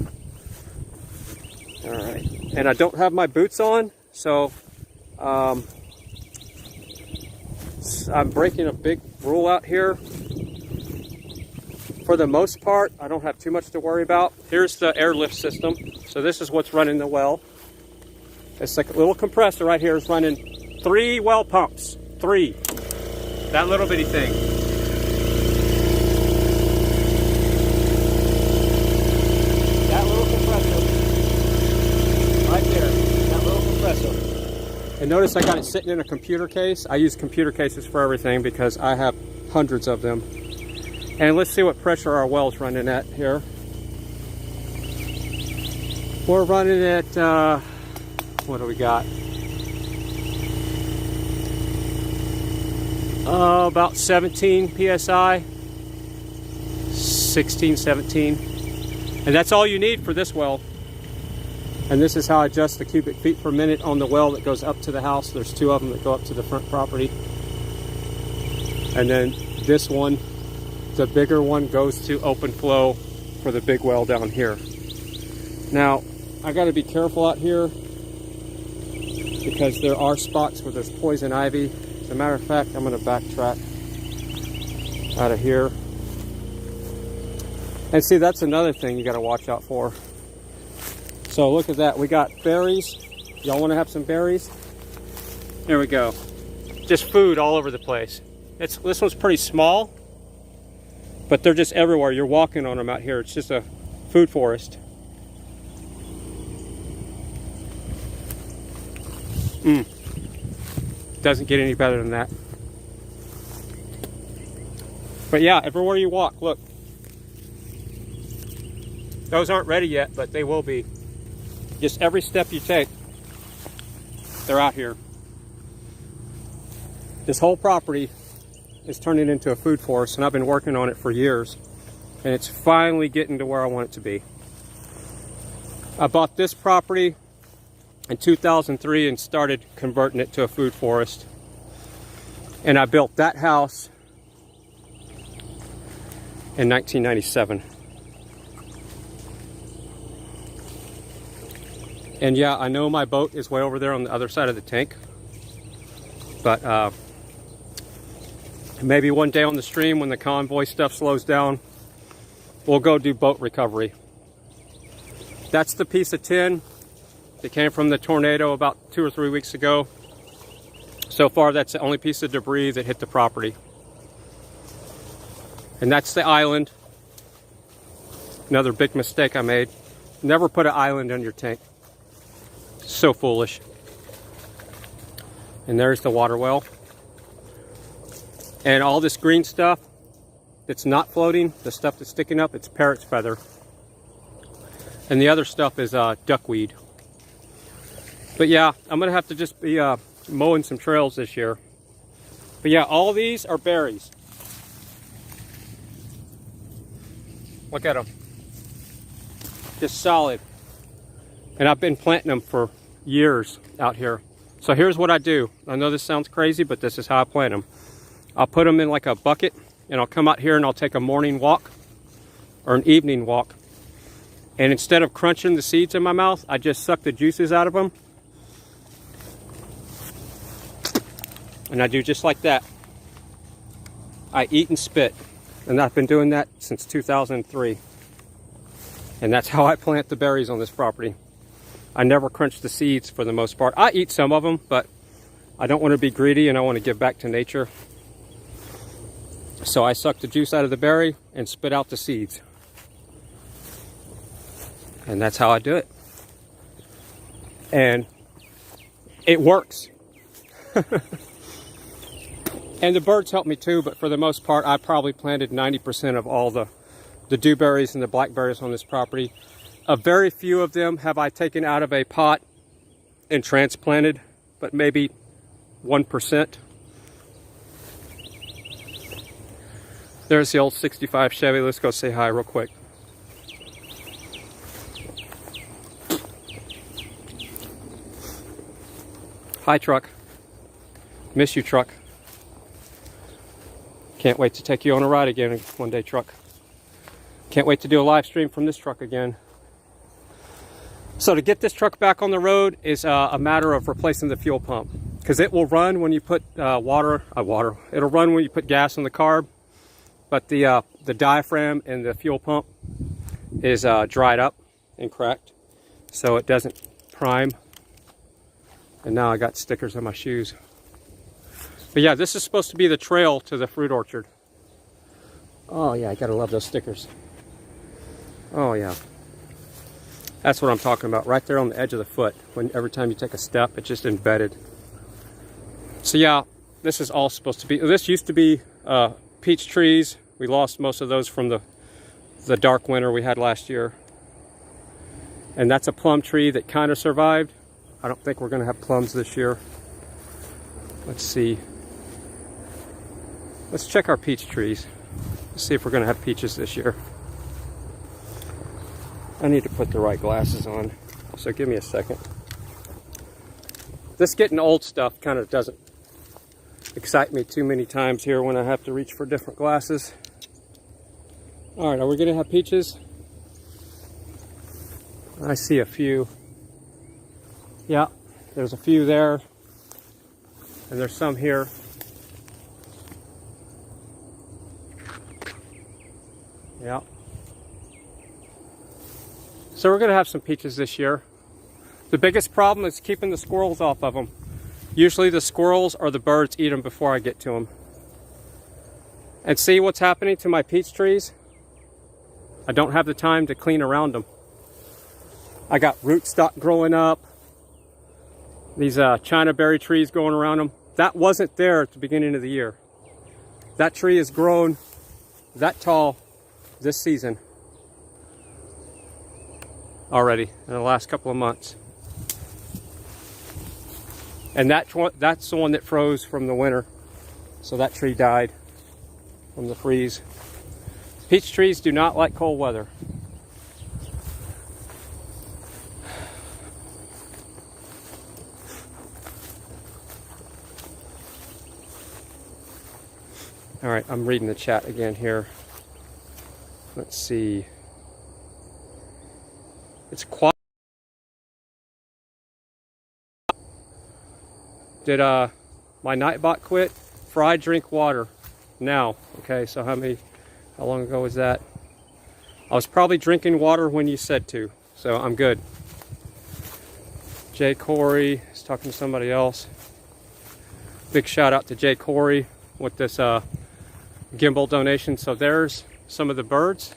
All right. And I don't have my boots on, so I'm breaking a big rule out here. For the most part, I don't have too much to worry about. Here's the airlift system. So this is what's running the well. It's like a little compressor right here is running 3 well pumps. 3. That little bitty thing. That little compressor. Right there. That little compressor. And notice I got it sitting in a computer case. I use computer cases for everything because I have hundreds of them. And let's see what pressure our well's running at here. We're running at, what do we got? About 17 PSI, 16, 17. And that's all you need for this well. And this is how I adjust the cubic feet per minute on the well that goes up to the house. There's 2 of them that go up to the front property. And then this one, the bigger one, goes to open flow for the big well down here. Now, I got to be careful out here because there are spots where there's poison ivy. As a matter of fact, I'm going to backtrack out of here. And see, that's another thing you got to watch out for. So look at that. We got berries. Y'all want to have some berries? There we go. Just food all over the place. This one's pretty small, but they're just everywhere. You're walking on them out here. It's just a food forest. Doesn't get any better than that. But yeah, everywhere you walk, look. Those aren't ready yet, but they will be. Just every step you take, they're out here. This whole property is turning into a food forest, and I've been working on it for years, and it's finally getting to where I want it to be. I bought this property in 2003 and started converting it to a food forest. And I built that house in 1997. And yeah, I know my boat is way over there on the other side of the tank, but maybe one day on the stream when the convoy stuff slows down, we'll go do boat recovery. That's the piece of tin that came from the tornado about 2 or 3 weeks ago. So far, that's the only piece of debris that hit the property. And that's the island. Another big mistake I made. Never put an island on your tank. So foolish. And there's the water well. And all this green stuff that's not floating, the stuff that's sticking up, it's parrot's feather. And the other stuff is duckweed. But yeah, I'm gonna have to just be mowing some trails this year. But yeah, all these are berries. Look at them. Just solid. And I've been planting them for years out here. So here's what I do. I know this sounds crazy, but this is how I plant them. I'll put them in like a bucket, and I'll come out here and I'll take a morning walk or an evening walk. And instead of crunching the seeds in my mouth, I just suck the juices out of them. And I do just like that. I eat and spit. And I've been doing that since 2003. And that's how I plant the berries on this property. I never crunch the seeds for the most part. I eat some of them, but I don't want to be greedy and I want to give back to nature. So I suck the juice out of the berry and spit out the seeds. And that's how I do it. And it works. And the birds help me too, but for the most part, I probably planted 90% of all the dewberries and the blackberries on this property. A very few of them have I taken out of a pot and transplanted, but maybe 1%. There's the old 65 Chevy. Let's go say hi real quick. Hi, truck. Miss you, truck. Can't wait to take you on a ride again one day, truck. Can't wait to do a live stream from this truck again. So to get this truck back on the road is a matter of replacing the fuel pump, because it will run when you put it'll run when you put gas in the carb, but the diaphragm in the fuel pump is dried up and cracked, so it doesn't prime. And now I got stickers on my shoes. But yeah, this is supposed to be the trail to the fruit orchard. Oh yeah, I gotta love those stickers. Oh yeah. That's what I'm talking about, right there on the edge of the foot. When every time you take a step, it's just embedded. So yeah, this is all supposed to be, this used to be peach trees. We lost most of those from the dark winter we had last year. And that's a plum tree that kind of survived. I don't think we're going to have plums this year. Let's see. Let's check our peach trees. Let's see if we're going to have peaches this year. I need to put the right glasses on, so give me a second. This getting old stuff kind of doesn't excite me too many times here when I have to reach for different glasses. All right, are we going to have peaches? I see a few. Yeah, there's a few there, and there's some here. Yeah. So we're going to have some peaches this year. The biggest problem is keeping the squirrels off of them. Usually the squirrels or the birds eat them before I get to them. And see what's happening to my peach trees? I don't have the time to clean around them. I got rootstock growing up. These China berry trees going around them. That wasn't there at the beginning of the year. That tree has grown that tall this season already in the last couple of months. And that's the one that froze from the winter. So that tree died from the freeze. Peach trees do not like cold weather. All right, I'm reading the chat again here. Let's see. It's quiet. Did my Nightbot quit? Fry, drink water now. Okay, so how long ago was that? I was probably drinking water when you said to, so I'm good. Jay Corey is talking to somebody else. Big shout out to Jay Corey with this gimbal donation. So there's some of the birds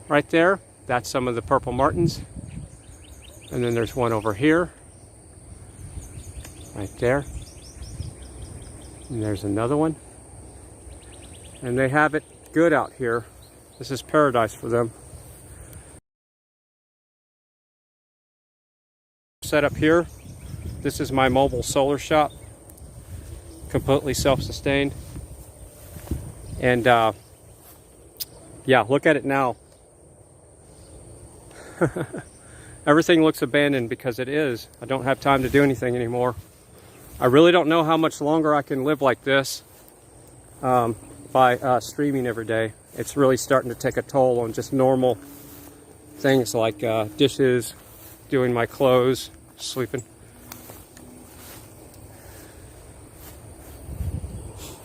right there. That's some of the purple martins. And then there's one over here. Right there. And there's another one. And they have it good out here. This is paradise for them. Set up here. This is my mobile solar shop. Completely self-sustained. And yeah, look at it now. Everything looks abandoned because it is. I don't have time to do anything anymore. I really don't know how much longer I can live like this by streaming every day. It's really starting to take a toll on just normal things like dishes, doing my clothes, sleeping.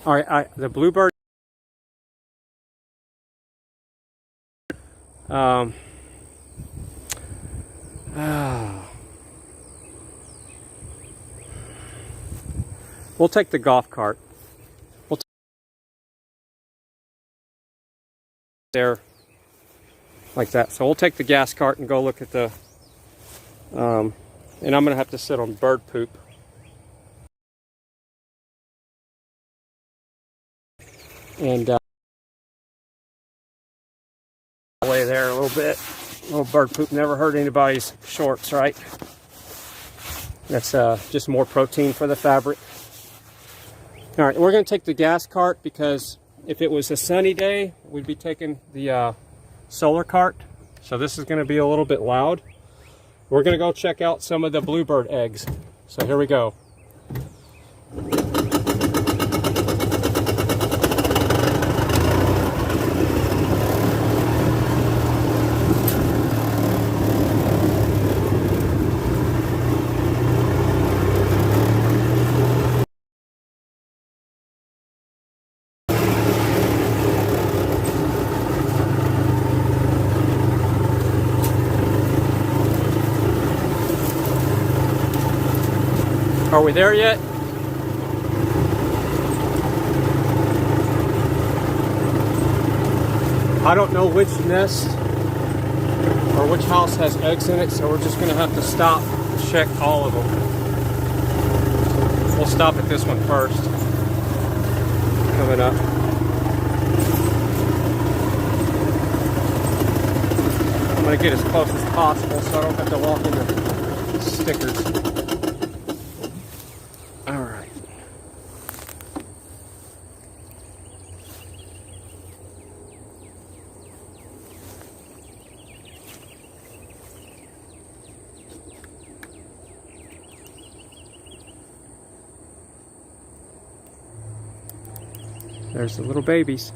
All right, the bluebird. We'll take the golf cart. We'll there like that. So we'll take the gas cart and go look at the and I'm gonna have to sit on bird poop. And lay there a little bit. A little bird poop never hurt anybody's shorts, right? That's just more protein for the fabric. All right, we're going to take the gas cart because if it was a sunny day, we'd be taking the solar cart. So this is going to be a little bit loud. We're going to go check out some of the bluebird eggs. So here we go. Are we there yet? I don't know which nest or which house has eggs in it, so we're just going to have to stop and check all of them. We'll stop at this one first. Coming up. I'm going to get as close as possible so I don't have to walk into stickers. All right. There's the little babies.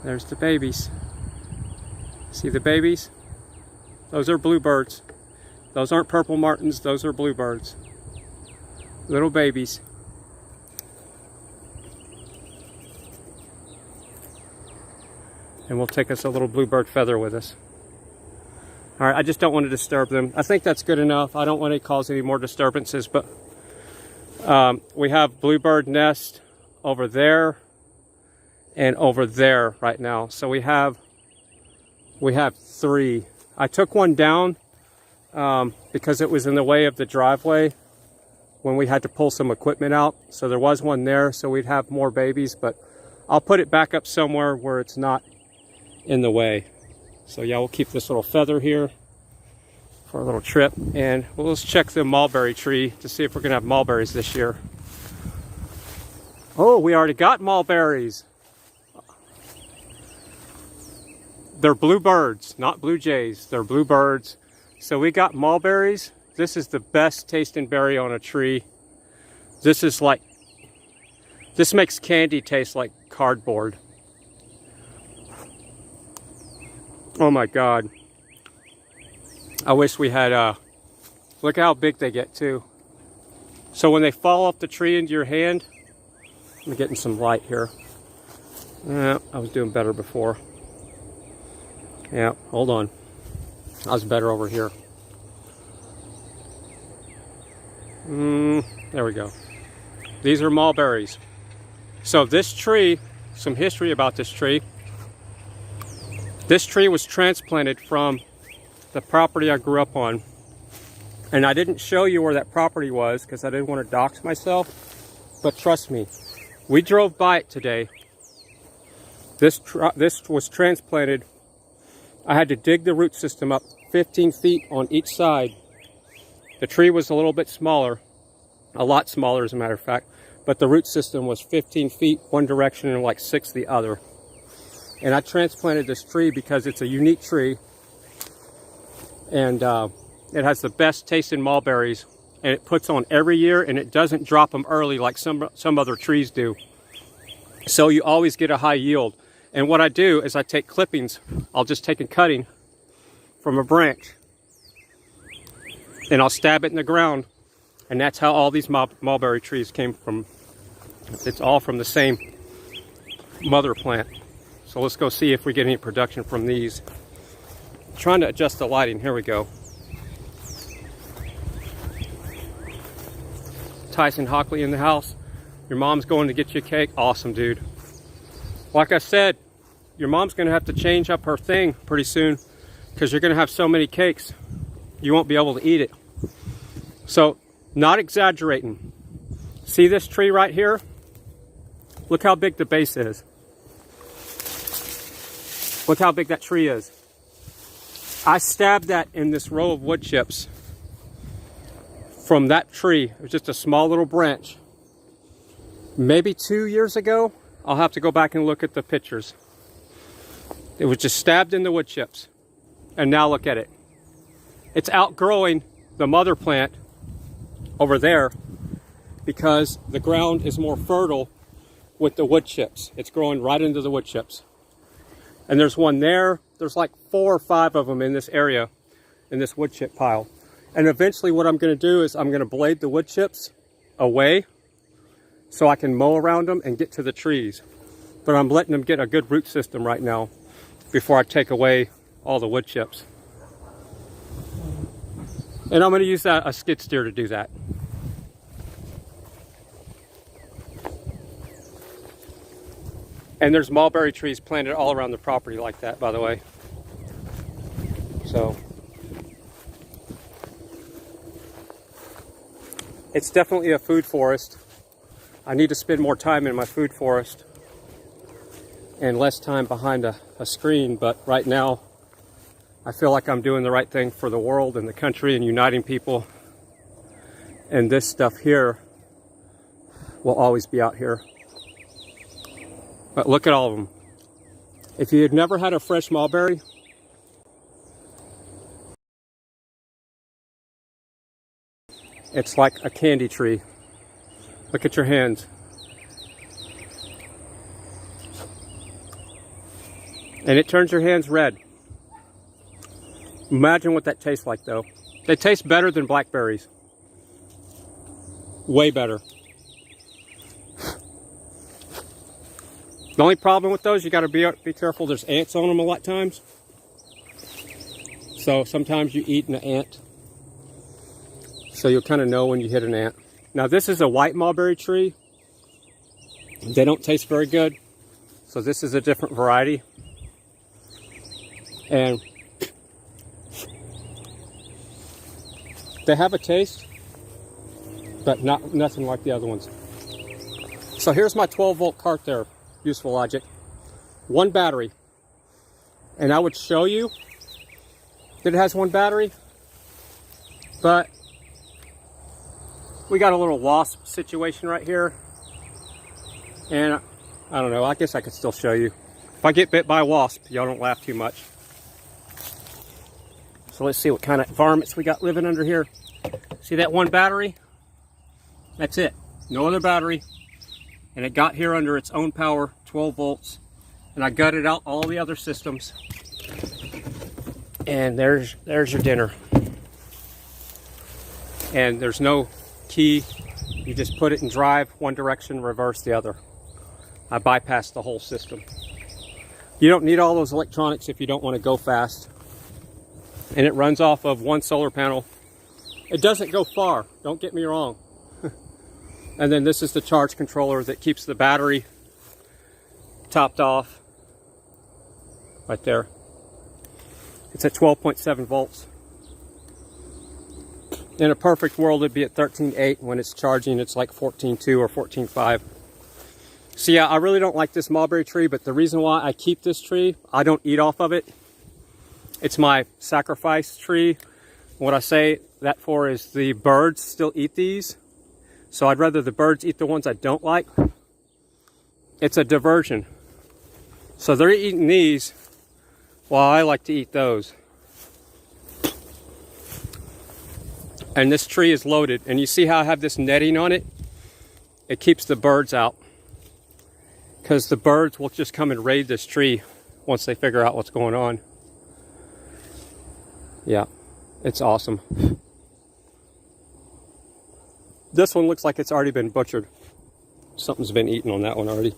There's the babies. See the babies? Those are bluebirds. Those aren't purple martins, those are bluebirds. Little babies. And we'll take us a little bluebird feather with us. All right, I just don't want to disturb them. I think that's good enough. I don't want to cause any more disturbances, but we have bluebird nest over there and over there right now. So we have 3. I took one down because it was in the way of the driveway when we had to pull some equipment out. So there was one there, so we'd have more babies, but I'll put it back up somewhere where it's not in the way. So yeah, we'll keep this little feather here for a little trip, and we'll just check the mulberry tree to see if we're gonna have mulberries this year. Oh, we already got mulberries. They're bluebirds, not blue jays. They're bluebirds. So we got mulberries. This is the best tasting berry on a tree. This makes candy taste like cardboard. Oh my God. I wish we had, look how big they get too. So when they fall off the tree into your hand, I'm getting some light here. Yeah, I was doing better before. Yeah, hold on. I was better over here. There we go. These are mulberries. So this tree, some history about this tree. This tree was transplanted from the property I grew up on. And I didn't show you where that property was because I didn't want to dox myself. But trust me, we drove by it today. This was transplanted. I had to dig the root system up 15 feet on each side. The tree was a little bit smaller, a lot smaller as a matter of fact, but the root system was 15 feet one direction and like 6 the other. And I transplanted this tree because it's a unique tree, and it has the best tasting mulberries, and it puts on every year, and it doesn't drop them early like some other trees do. So you always get a high yield. And what I do is I take clippings. I'll just take a cutting from a branch, and I'll stab it in the ground, and that's how all these mulberry trees came from. It's all from the same mother plant. So let's go see if we get any production from these. I'm trying to adjust the lighting. Here we go. Tyson Hockley in the house. Your mom's going to get you a cake. Awesome, dude. Like I said, your mom's going to have to change up her thing pretty soon because you're going to have so many cakes, you won't be able to eat it. So, not exaggerating. See this tree right here? Look how big the base is. Look how big that tree is. I stabbed that in this row of wood chips from that tree. It was just a small little branch. Maybe 2 years ago. I'll have to go back and look at the pictures. It was just stabbed in the wood chips. And now look at it. It's outgrowing the mother plant over there because the ground is more fertile with the wood chips. It's growing right into the wood chips. And there's one there. There's like 4 or 5 of them in this area, in this wood chip pile. And eventually what I'm going to do is I'm going to blade the wood chips away so I can mow around them and get to the trees. But I'm letting them get a good root system right now before I take away all the wood chips. And I'm going to use a skid steer to do that. And there's mulberry trees planted all around the property like that, by the way. So it's definitely a food forest. I need to spend more time in my food forest and less time behind a screen, but right now I feel like I'm doing the right thing for the world and the country and uniting people. And this stuff here will always be out here. But look at all of them. If you had never had a fresh mulberry, it's like a candy tree. Look at your hands. And it turns your hands red. Imagine what that tastes like though. They taste better than blackberries. Way better. The only problem with those, you gotta be careful, there's ants on them a lot of times. So sometimes you eat an ant. So you'll kind of know when you hit an ant. Now this is a white mulberry tree. They don't taste very good. So this is a different variety. And they have a taste, but nothing like the other ones. So here's my 12-volt cart there, useful logic. One battery. And I would show you that it has one battery, but we got a little wasp situation right here. And I don't know, I guess I could still show you. If I get bit by a wasp, y'all don't laugh too much. So let's see what kind of varmints we got living under here. See that one battery? That's it. No other battery. And it got here under its own power, 12 volts. And I gutted out all the other systems. And there's your dinner. And there's no key. You just put it in drive, one direction, reverse the other. I bypassed the whole system. You don't need all those electronics if you don't want to go fast. And it runs off of one solar panel. It doesn't go far, don't get me wrong. And then this is the charge controller that keeps the battery topped off. Right there. It's at 12.7 volts. In a perfect world, it'd be at 13.8. When it's charging, it's like 14.2 or 14.5. So yeah, I really don't like this mulberry tree, but the reason why I keep this tree, I don't eat off of it. It's my sacrifice tree. What I say that for is the birds still eat these. So I'd rather the birds eat the ones I don't like. It's a diversion. So they're eating these while I like to eat those. And this tree is loaded. And you see how I have this netting on it? It keeps the birds out. Because the birds will just come and raid this tree once they figure out what's going on. Yeah, it's awesome. This one looks like it's already been butchered. Something's been eaten on that one already.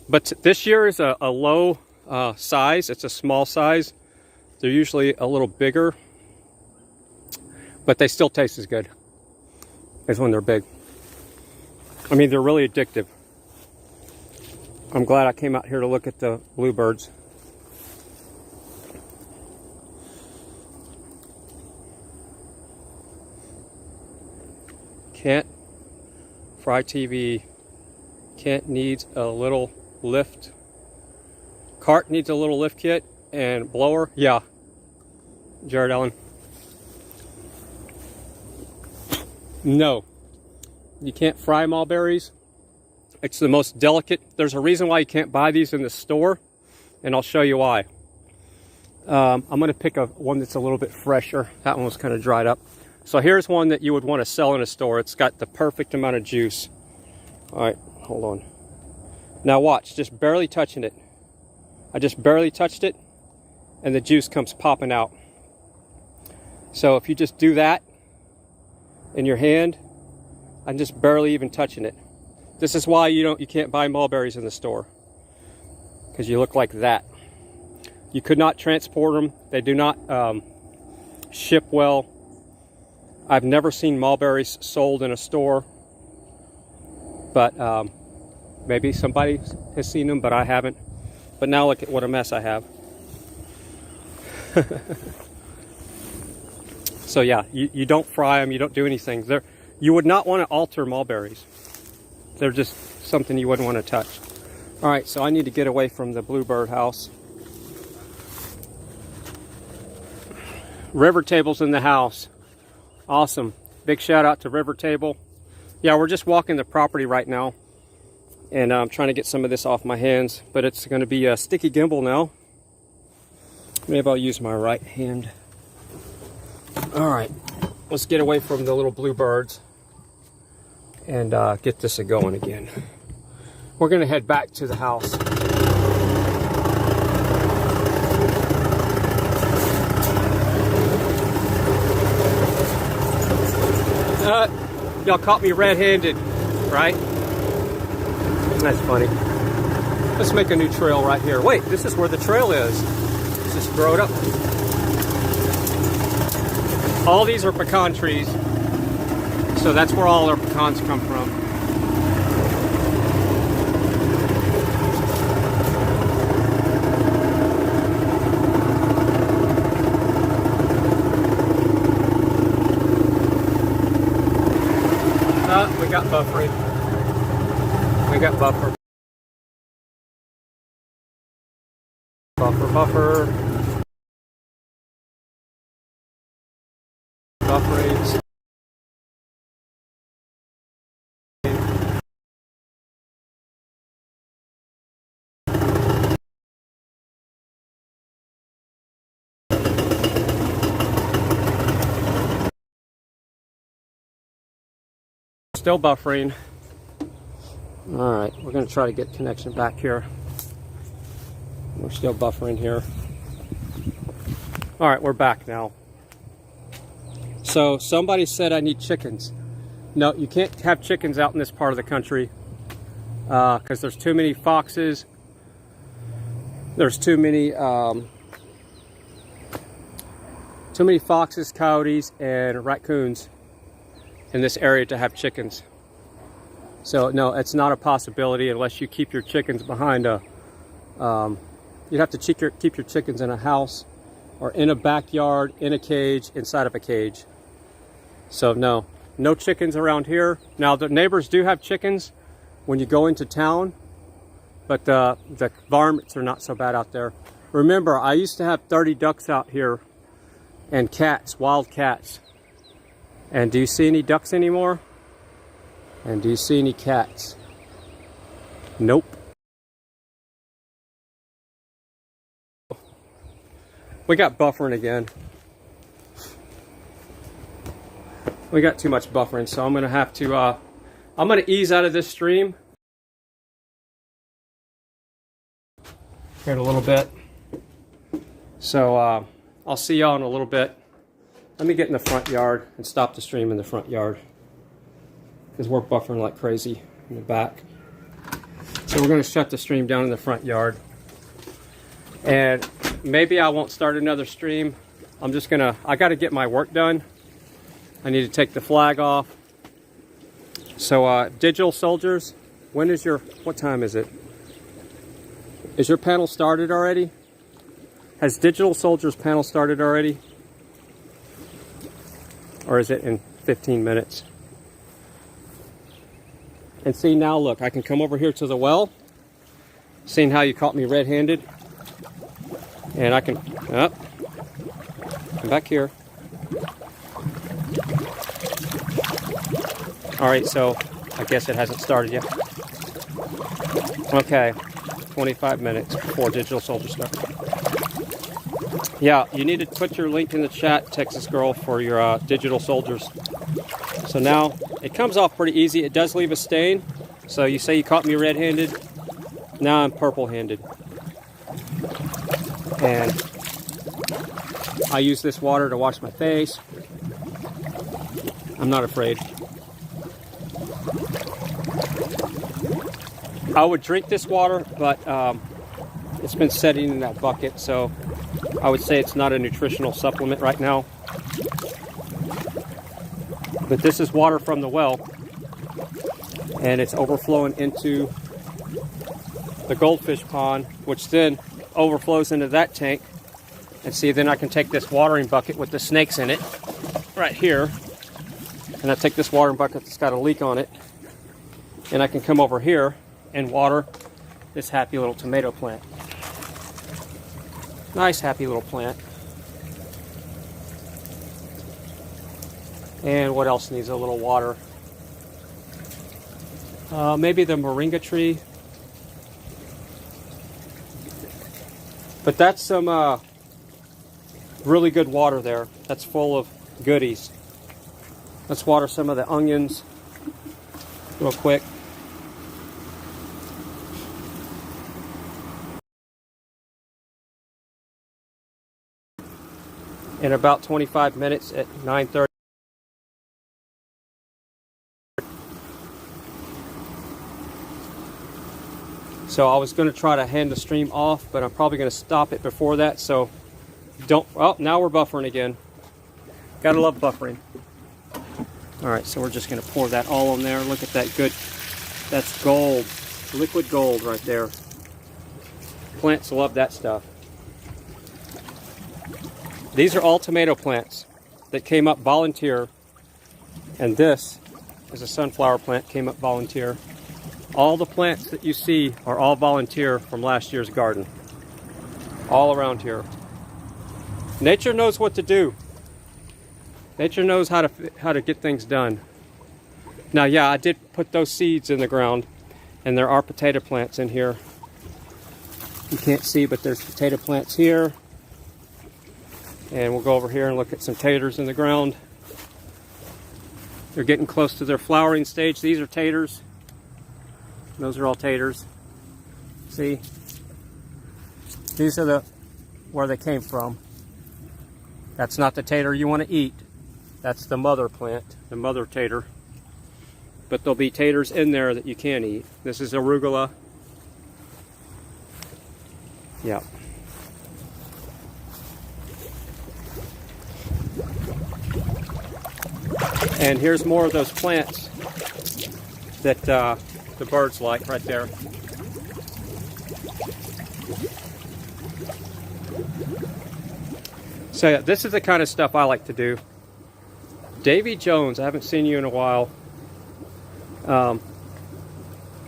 But this year is a low size. It's a small size. They're usually a little bigger. But they still taste as good as when they're big. I mean, they're really addictive. I'm glad I came out here to look at the bluebirds. Kent Fry TV. Kent needs a little lift. Cart needs a little lift kit and blower. Yeah. Jared Allen. No. You can't fry mulberries. It's the most delicate. There's a reason why you can't buy these in the store, and I'll show you why. I'm going to pick one that's a little bit fresher. That one was kind of dried up. So here's one that you would want to sell in a store. It's got the perfect amount of juice. All right, hold on. Now watch, just barely touching it. I just barely touched it, and the juice comes popping out. So if you just do that in your hand, I'm just barely even touching it. This is why you can't buy mulberries in the store, because you look like that. You could not transport them. They do not ship well. I've never seen mulberries sold in a store, but maybe somebody has seen them, but I haven't. But now look at what a mess I have. So yeah, you don't fry them, you don't do anything. You would not want to alter mulberries. They're just something you wouldn't want to touch. All right, so I need to get away from the bluebird house. River Table's in the house. Awesome. Big shout out to River Table. Yeah, we're just walking the property right now. And I'm trying to get some of this off my hands. But it's going to be a sticky gimbal now. Maybe I'll use my right hand. All right. Let's get away from the little bluebirds. And get this going again. We're going to head back to the house. Y'all caught me red-handed, right? That's funny. Let's make a new trail right here. Wait, this is where the trail is. Let's just throw it up. All these are pecan trees. So that's where all our pecans come from. We got buffering. We got buffer. Buffer. Bufferings. Still buffering. All right, we're going to try to get connection back here. We're still buffering here. All right, we're back now. So somebody said I need chickens. No, you can't have chickens out in this part of the country because there's too many foxes. There's too many foxes, coyotes, and raccoons in this area to have chickens. So no, it's not a possibility unless you keep your chickens behind a you'd have to keep your chickens in a house or in a backyard, in a cage, inside of a cage. So no chickens around here. Now the neighbors do have chickens when you go into town, but the varmints are not so bad out there. Remember, I used to have 30 ducks out here and cats, wild cats. And do you see any ducks anymore? And do you see any cats? Nope. We got buffering again. We got too much buffering, so I'm gonna have to, I'm gonna ease out of this stream here in a little bit. So I'll see y'all in a little bit. Let me get in the front yard and stop the stream in the front yard because we're buffering like crazy in the back. So we're going to shut the stream down in the front yard. And maybe I won't start another stream. I'm just going to, I got to get my work done. I need to take the flag off. So Digital Soldiers, when is your, what time is it? Is your panel started already? Has Digital Soldiers panel started already? Or is it in 15 minutes? And see now, look, I can come over here to the well. Seeing how you caught me red-handed. And I can, come back here. All right, so I guess it hasn't started yet. Okay, 25 minutes before Digital Soldiers start. Yeah, you need to put your link in the chat, Texas Girl, for your Digital Soldiers. So now, it comes off pretty easy. It does leave a stain. So you say you caught me red-handed. Now I'm purple-handed. And I use this water to wash my face. I'm not afraid. I would drink this water, but it's been setting in that bucket, so I would say it's not a nutritional supplement right now. But this is water from the well, and it's overflowing into the goldfish pond, which then overflows into that tank. And see, then I can take this watering bucket with the snakes in it right here, and I take this watering bucket that's got a leak on it, And I can come over here and water this happy little tomato plant. Nice happy little plant. And what else needs a little water? Maybe the moringa tree. But that's some really good water there. That's full of goodies. Let's water some of the onions real quick. In about 25 minutes at 9:30. So I was going to try to hand the stream off, but I'm probably going to stop it before that. So don't. Oh, now we're buffering again. Gotta love buffering. All right, so we're just going to pour that all on there. Look at that good. That's gold, liquid gold right there. Plants love that stuff. These are all tomato plants that came up volunteer, and this is a sunflower plant came up volunteer. All the plants that you see are all volunteer from last year's garden. All around here. Nature knows what to do. Nature knows how to get things done. Now, yeah, I did put those seeds in the ground, and there are potato plants in here. You can't see, but there's potato plants here. And we'll go over here and look at some taters in the ground. They're getting close to their flowering stage. These are taters. Those are all taters. See? These are where they came from. That's not the tater you want to eat. That's the mother plant, the mother tater. But there'll be taters in there that you can eat. This is arugula. Yeah. And here's more of those plants that the birds like right there. So yeah, this is the kind of stuff I like to do. Davy Jones, I haven't seen you in a while.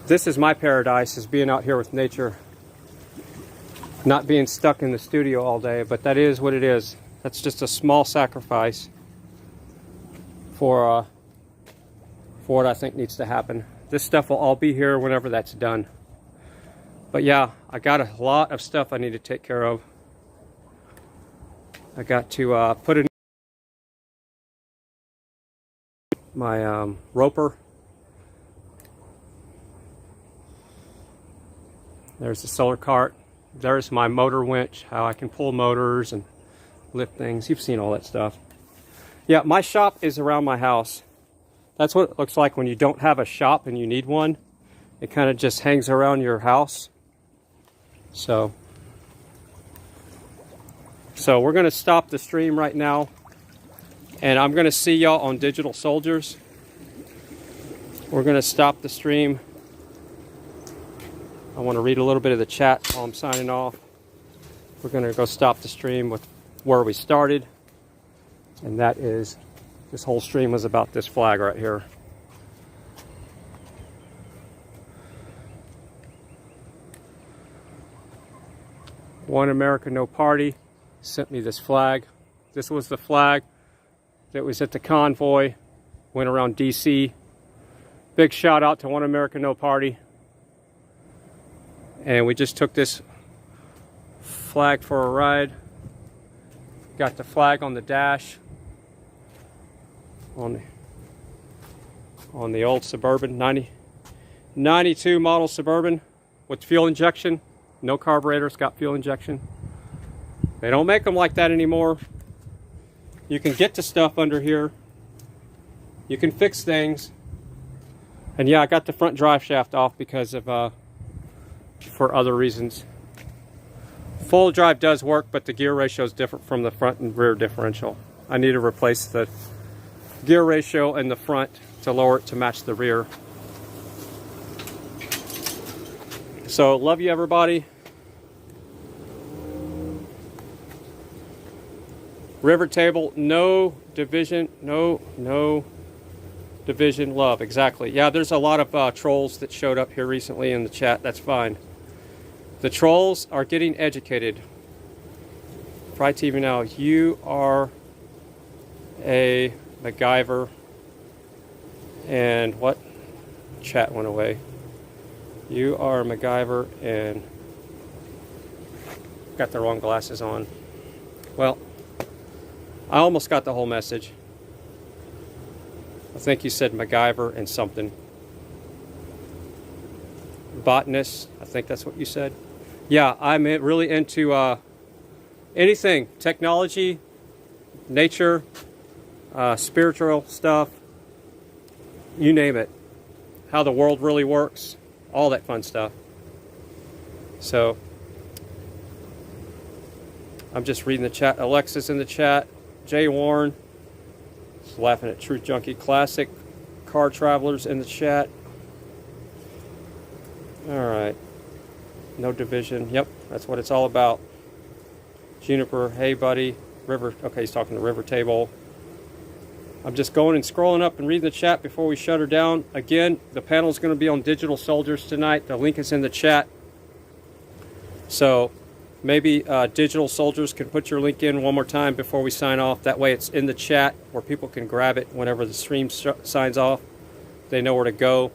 This is my paradise, is being out here with nature. Not being stuck in the studio all day, but that is what it is. That's just a small sacrifice for what I think needs to happen. This stuff will all be here whenever that's done. But yeah, I got a lot of stuff I need to take care of. I got to put in my roper. There's the solar cart. There's my motor winch, how I can pull motors and lift things. You've seen all that stuff. Yeah, my shop is around my house. That's what it looks like when you don't have a shop and you need one. It kind of just hangs around your house. So we're going to stop the stream right now. And I'm going to see y'all on Digital Soldiers. We're going to stop the stream. I want to read a little bit of the chat while I'm signing off. We're going to go stop the stream with where we started. And that is, this whole stream was about this flag right here. One America, No Party sent me this flag. This was the flag that was at the convoy, went around DC. Big shout out to One America, No Party. And we just took this flag for a ride. Got the flag on the dash. On the old Suburban, 92 model Suburban with fuel injection. No carburetor, it's got fuel injection. They don't make them like that anymore. You can get to stuff under here. You can fix things. And yeah, I got the front drive shaft off because of, for other reasons. Full drive does work, but the gear ratio is different from the front and rear differential. I need to replace the gear ratio in the front to lower it to match the rear. So, love you everybody. River table, no division, no Division, love, exactly. Yeah, there's a lot of trolls that showed up here recently in the chat. That's fine. The trolls are getting educated. Fry TV now, you are a MacGyver. And what? Chat went away. You are a MacGyver and got the wrong glasses on. Well, I almost got the whole message. I think you said MacGyver and something. Botanist, I think that's what you said. Yeah, I'm really into anything, technology, nature, spiritual stuff, you name it. How the world really works, all that fun stuff. So, I'm just reading the chat. Alexa's in the chat. Jay Warren. Just laughing at Truth Junkie Classic. Car Travelers in the chat. Alright. No division. Yep, that's what it's all about. Juniper, hey buddy. River, okay, he's talking to River Table. I'm just going and scrolling up and reading the chat before we shut her down. Again, the panel is going to be on Digital Soldiers tonight. The link is in the chat. So, maybe Digital Soldiers can put your link in one more time before we sign off. That way it's in the chat where people can grab it whenever the stream signs off. They know where to go.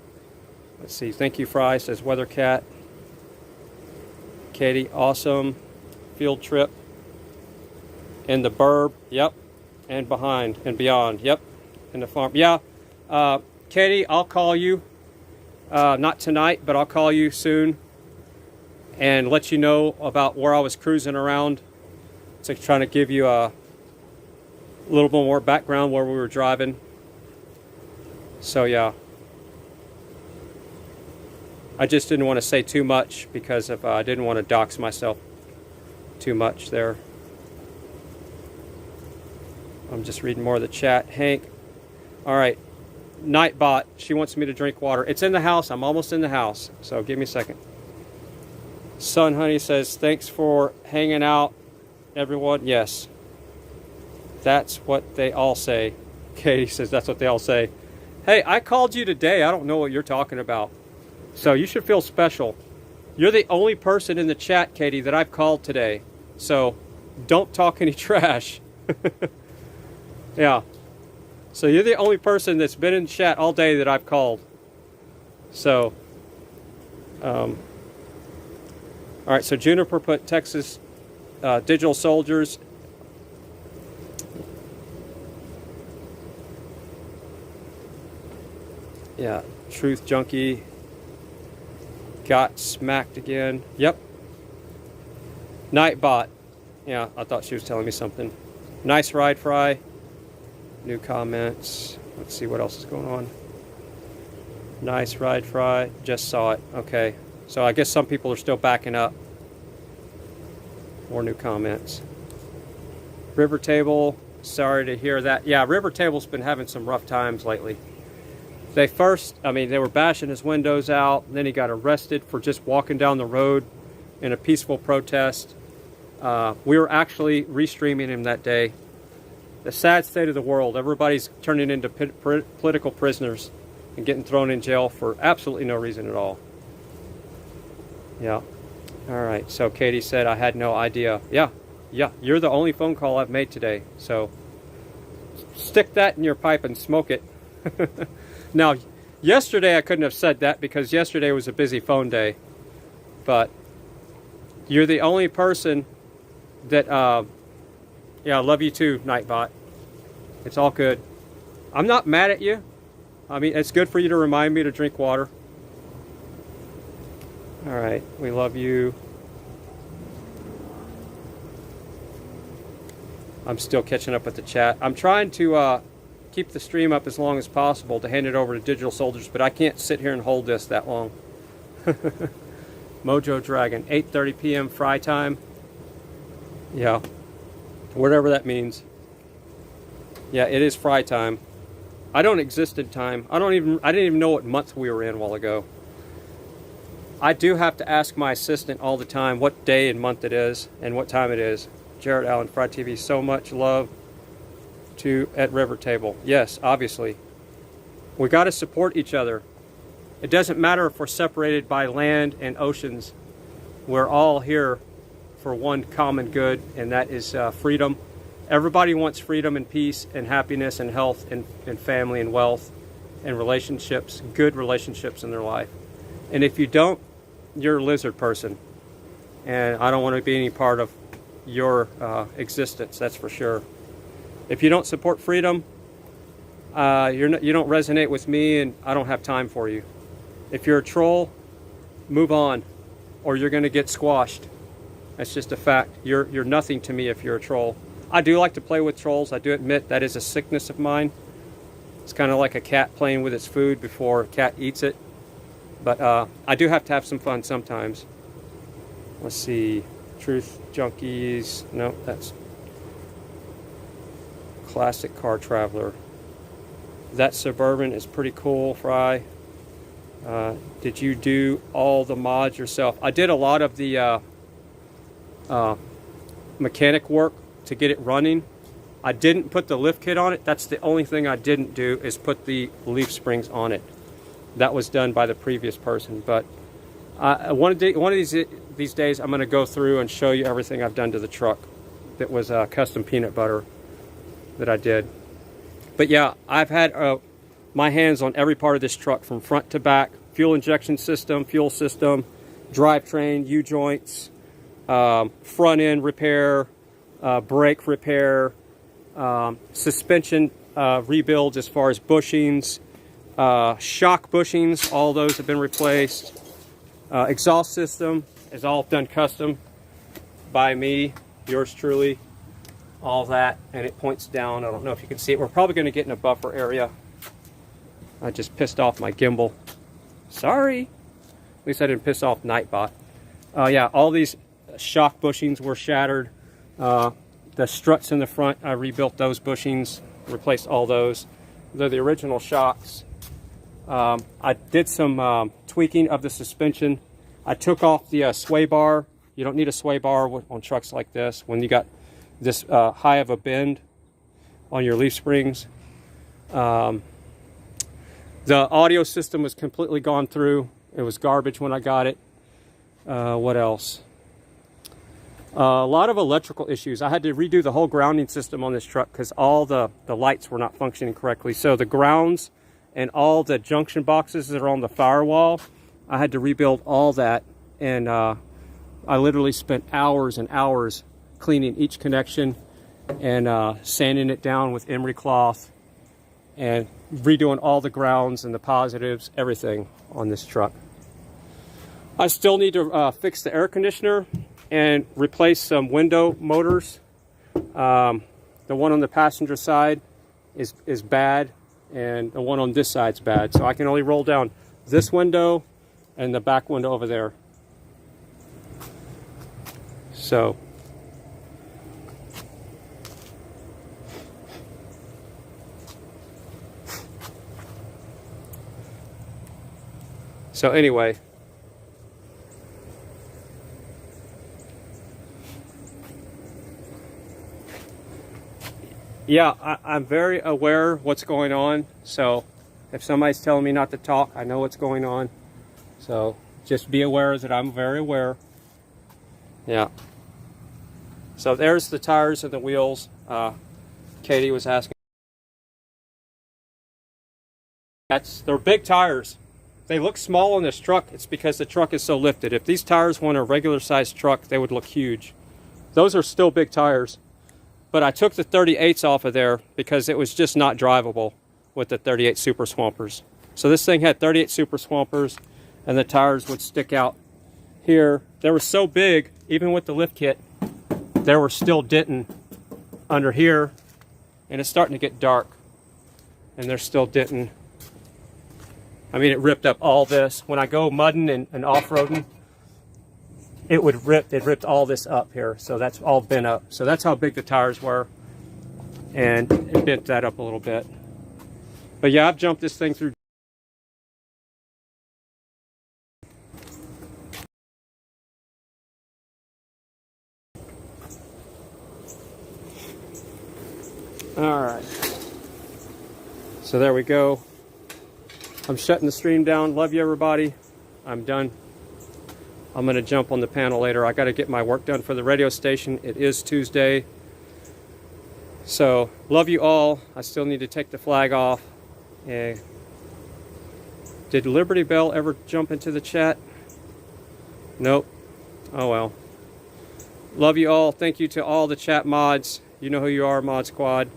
Let's see. Thank you, Fry, says Weathercat. Katie, awesome. Field trip. In the burb. Yep. And behind and beyond. Yep. In the farm. Yeah. Katie, I'll call you. Not tonight, but I'll call you soon and let you know about where I was cruising around. It's like trying to give you a little bit more background where we were driving. So yeah. I just didn't want to say too much because of, I didn't want to dox myself too much there. I'm just reading more of the chat. Hank. All right. Nightbot. She wants me to drink water. It's in the house. I'm almost in the house. So give me a second. Sun Honey says, thanks for hanging out, everyone. Yes. That's what they all say. Katie says, that's what they all say. Hey, I called you today. I don't know what you're talking about. So you should feel special. You're the only person in the chat, Katie, that I've called today. So don't talk any trash. Yeah. So you're the only person that's been in chat all day that I've called. So, all right, so Juniper put Texas Digital Soldiers. Yeah, Truth Junkie got smacked again. Yep. Nightbot. Yeah, I thought she was telling me something. Nice ride, Fry. New comments. Let's see what else is going on. Nice ride, Fry. Just saw it. Okay. So I guess some people are still backing up. More new comments. River Table. Sorry to hear that. Yeah, River Table's been having some rough times lately. They were bashing his windows out. And then he got arrested for just walking down the road in a peaceful protest. We were actually restreaming him that day. The sad state of the world. Everybody's turning into political prisoners and getting thrown in jail for absolutely no reason at all. Yeah. All right. So Katie said, I had no idea. Yeah. Yeah. You're the only phone call I've made today. So stick that in your pipe and smoke it. Now, yesterday I couldn't have said that because yesterday was a busy phone day. But you're the only person that, yeah, I love you too, Nightbot. It's all good. I'm not mad at you. I mean, it's good for you to remind me to drink water. All right, we love you. I'm still catching up with the chat. I'm trying to keep the stream up as long as possible to hand it over to Digital Soldiers, but I can't sit here and hold this that long. Mojo Dragon, 8:30 p.m. Fry time. Yeah, whatever that means. Yeah, it is Fry time. I don't exist in time. I didn't even know what month we were in a while ago. I do have to ask my assistant all the time what day and month it is and what time it is. Jared Allen, Fry TV, so much love at River Table. Yes, obviously. We got to support each other. It doesn't matter if we're separated by land and oceans. We're all here for one common good, and that is freedom. Everybody wants freedom and peace and happiness and health and family and wealth and relationships, good relationships in their life. And if you don't, you're a lizard person. And I don't want to be any part of your existence, that's for sure. If you don't support freedom, you don't resonate with me, and I don't have time for you. If you're a troll, move on, or you're going to get squashed. That's just a fact. You're nothing to me if you're a troll. I do like to play with trolls. I do admit that is a sickness of mine. It's kind of like a cat playing with its food before a cat eats it. But I do have to have some fun sometimes. Let's see. Truth Junkies. No, that's Classic Car Traveler. That Suburban is pretty cool, Fry. Did you do all the mods yourself? I did a lot of the mechanic work to get it running. I didn't put the lift kit on it. That's the only thing I didn't do, is put the leaf springs on it. That was done by the previous person. But one of these days, I'm going to go through and show you everything I've done to the truck. That was custom peanut butter that I did. But yeah, I've had my hands on every part of this truck from front to back. Fuel injection system, fuel system, drivetrain, U-joints, front end repair, brake repair, suspension rebuilds as far as bushings, shock bushings, all those have been replaced. Exhaust system is all done custom by me, yours truly, all that, and it points down. I don't know if you can see it. We're probably going to get in a buffer area. I just pissed off my gimbal. Sorry. At least I didn't piss off Nightbot. Yeah, all these shock bushings were shattered. The struts in the front, I rebuilt those bushings, replaced all those. They're the original shocks. I did some tweaking of the suspension. I took off the sway bar. You don't need a sway bar on trucks like this when you got this high of a bend on your leaf springs. The audio system was completely gone through. It was garbage when I got it. What else? A lot of electrical issues. I had to redo the whole grounding system on this truck because all the lights were not functioning correctly. So the grounds and all the junction boxes that are on the firewall, I had to rebuild all that. And I literally spent hours and hours cleaning each connection and sanding it down with emery cloth and redoing all the grounds and the positives, everything on this truck. I still need to fix the air conditioner and replace some window motors. The one on the passenger side is bad, and the one on this side's bad. So I can only roll down this window and the back window over there. So anyway, yeah, I'm very aware what's going on. So if somebody's telling me not to talk, I know what's going on. So just be aware that I'm very aware. Yeah. So there's the tires and the wheels. Katie was asking. They're big tires. They look small on this truck. It's because the truck is so lifted. If these tires were on a regular sized truck, they would look huge. Those are still big tires. But I took the 38s off of there because it was just not drivable with the 38 Super Swampers. So this thing had 38 Super Swampers, and the tires would stick out here. They were so big, even with the lift kit, they were still denting under here, and it's starting to get dark, and they're still denting. I mean, it ripped up all this. When I go mudding and off-roading, it ripped all this up here. So that's all bent up. So that's how big the tires were. And it bent that up a little bit. But yeah, I've jumped this thing through. All right. So there we go. I'm shutting the stream down. Love you, everybody. I'm done. I'm going to jump on the panel later. I got to get my work done for the radio station. It is Tuesday. So, love you all. I still need to take the flag off. Did Liberty Bell ever jump into the chat? Nope. Oh well. Love you all. Thank you to all the chat mods. You know who you are, Mod Squad,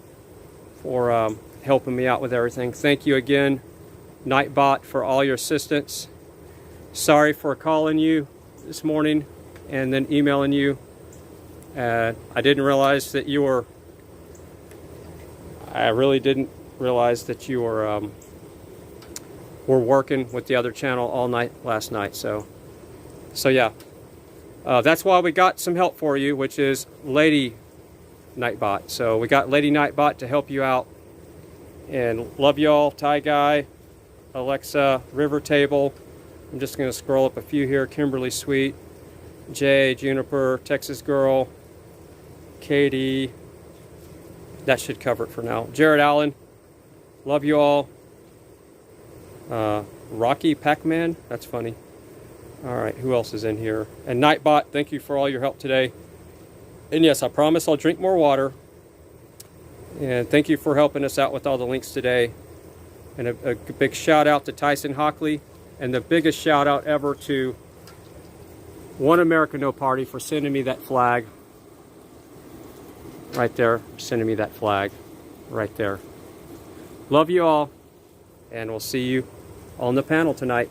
for helping me out with everything. Thank you again, Nightbot, for all your assistance. Sorry for calling you this morning and then emailing you. I didn't realize that you were... I really didn't realize that you were working with the other channel all night last night. So yeah, that's why we got some help for you, which is Lady Nightbot. So we got Lady Nightbot to help you out. And love y'all, Ty Guy, Alexa, River Table. I'm just going to scroll up a few here. Kimberly Sweet, Jay, Juniper, Texas Girl, Katie. That should cover it for now. Jared Allen, love you all. Rocky Pac-Man, that's funny. All right, who else is in here? And Nightbot, thank you for all your help today. And yes, I promise I'll drink more water. And thank you for helping us out with all the links today. And a big shout out to Tyson Hockley. And the biggest shout out ever to One America No Party for sending me that flag. Right there, sending me that flag. Right there. Love you all. And we'll see you on the panel tonight.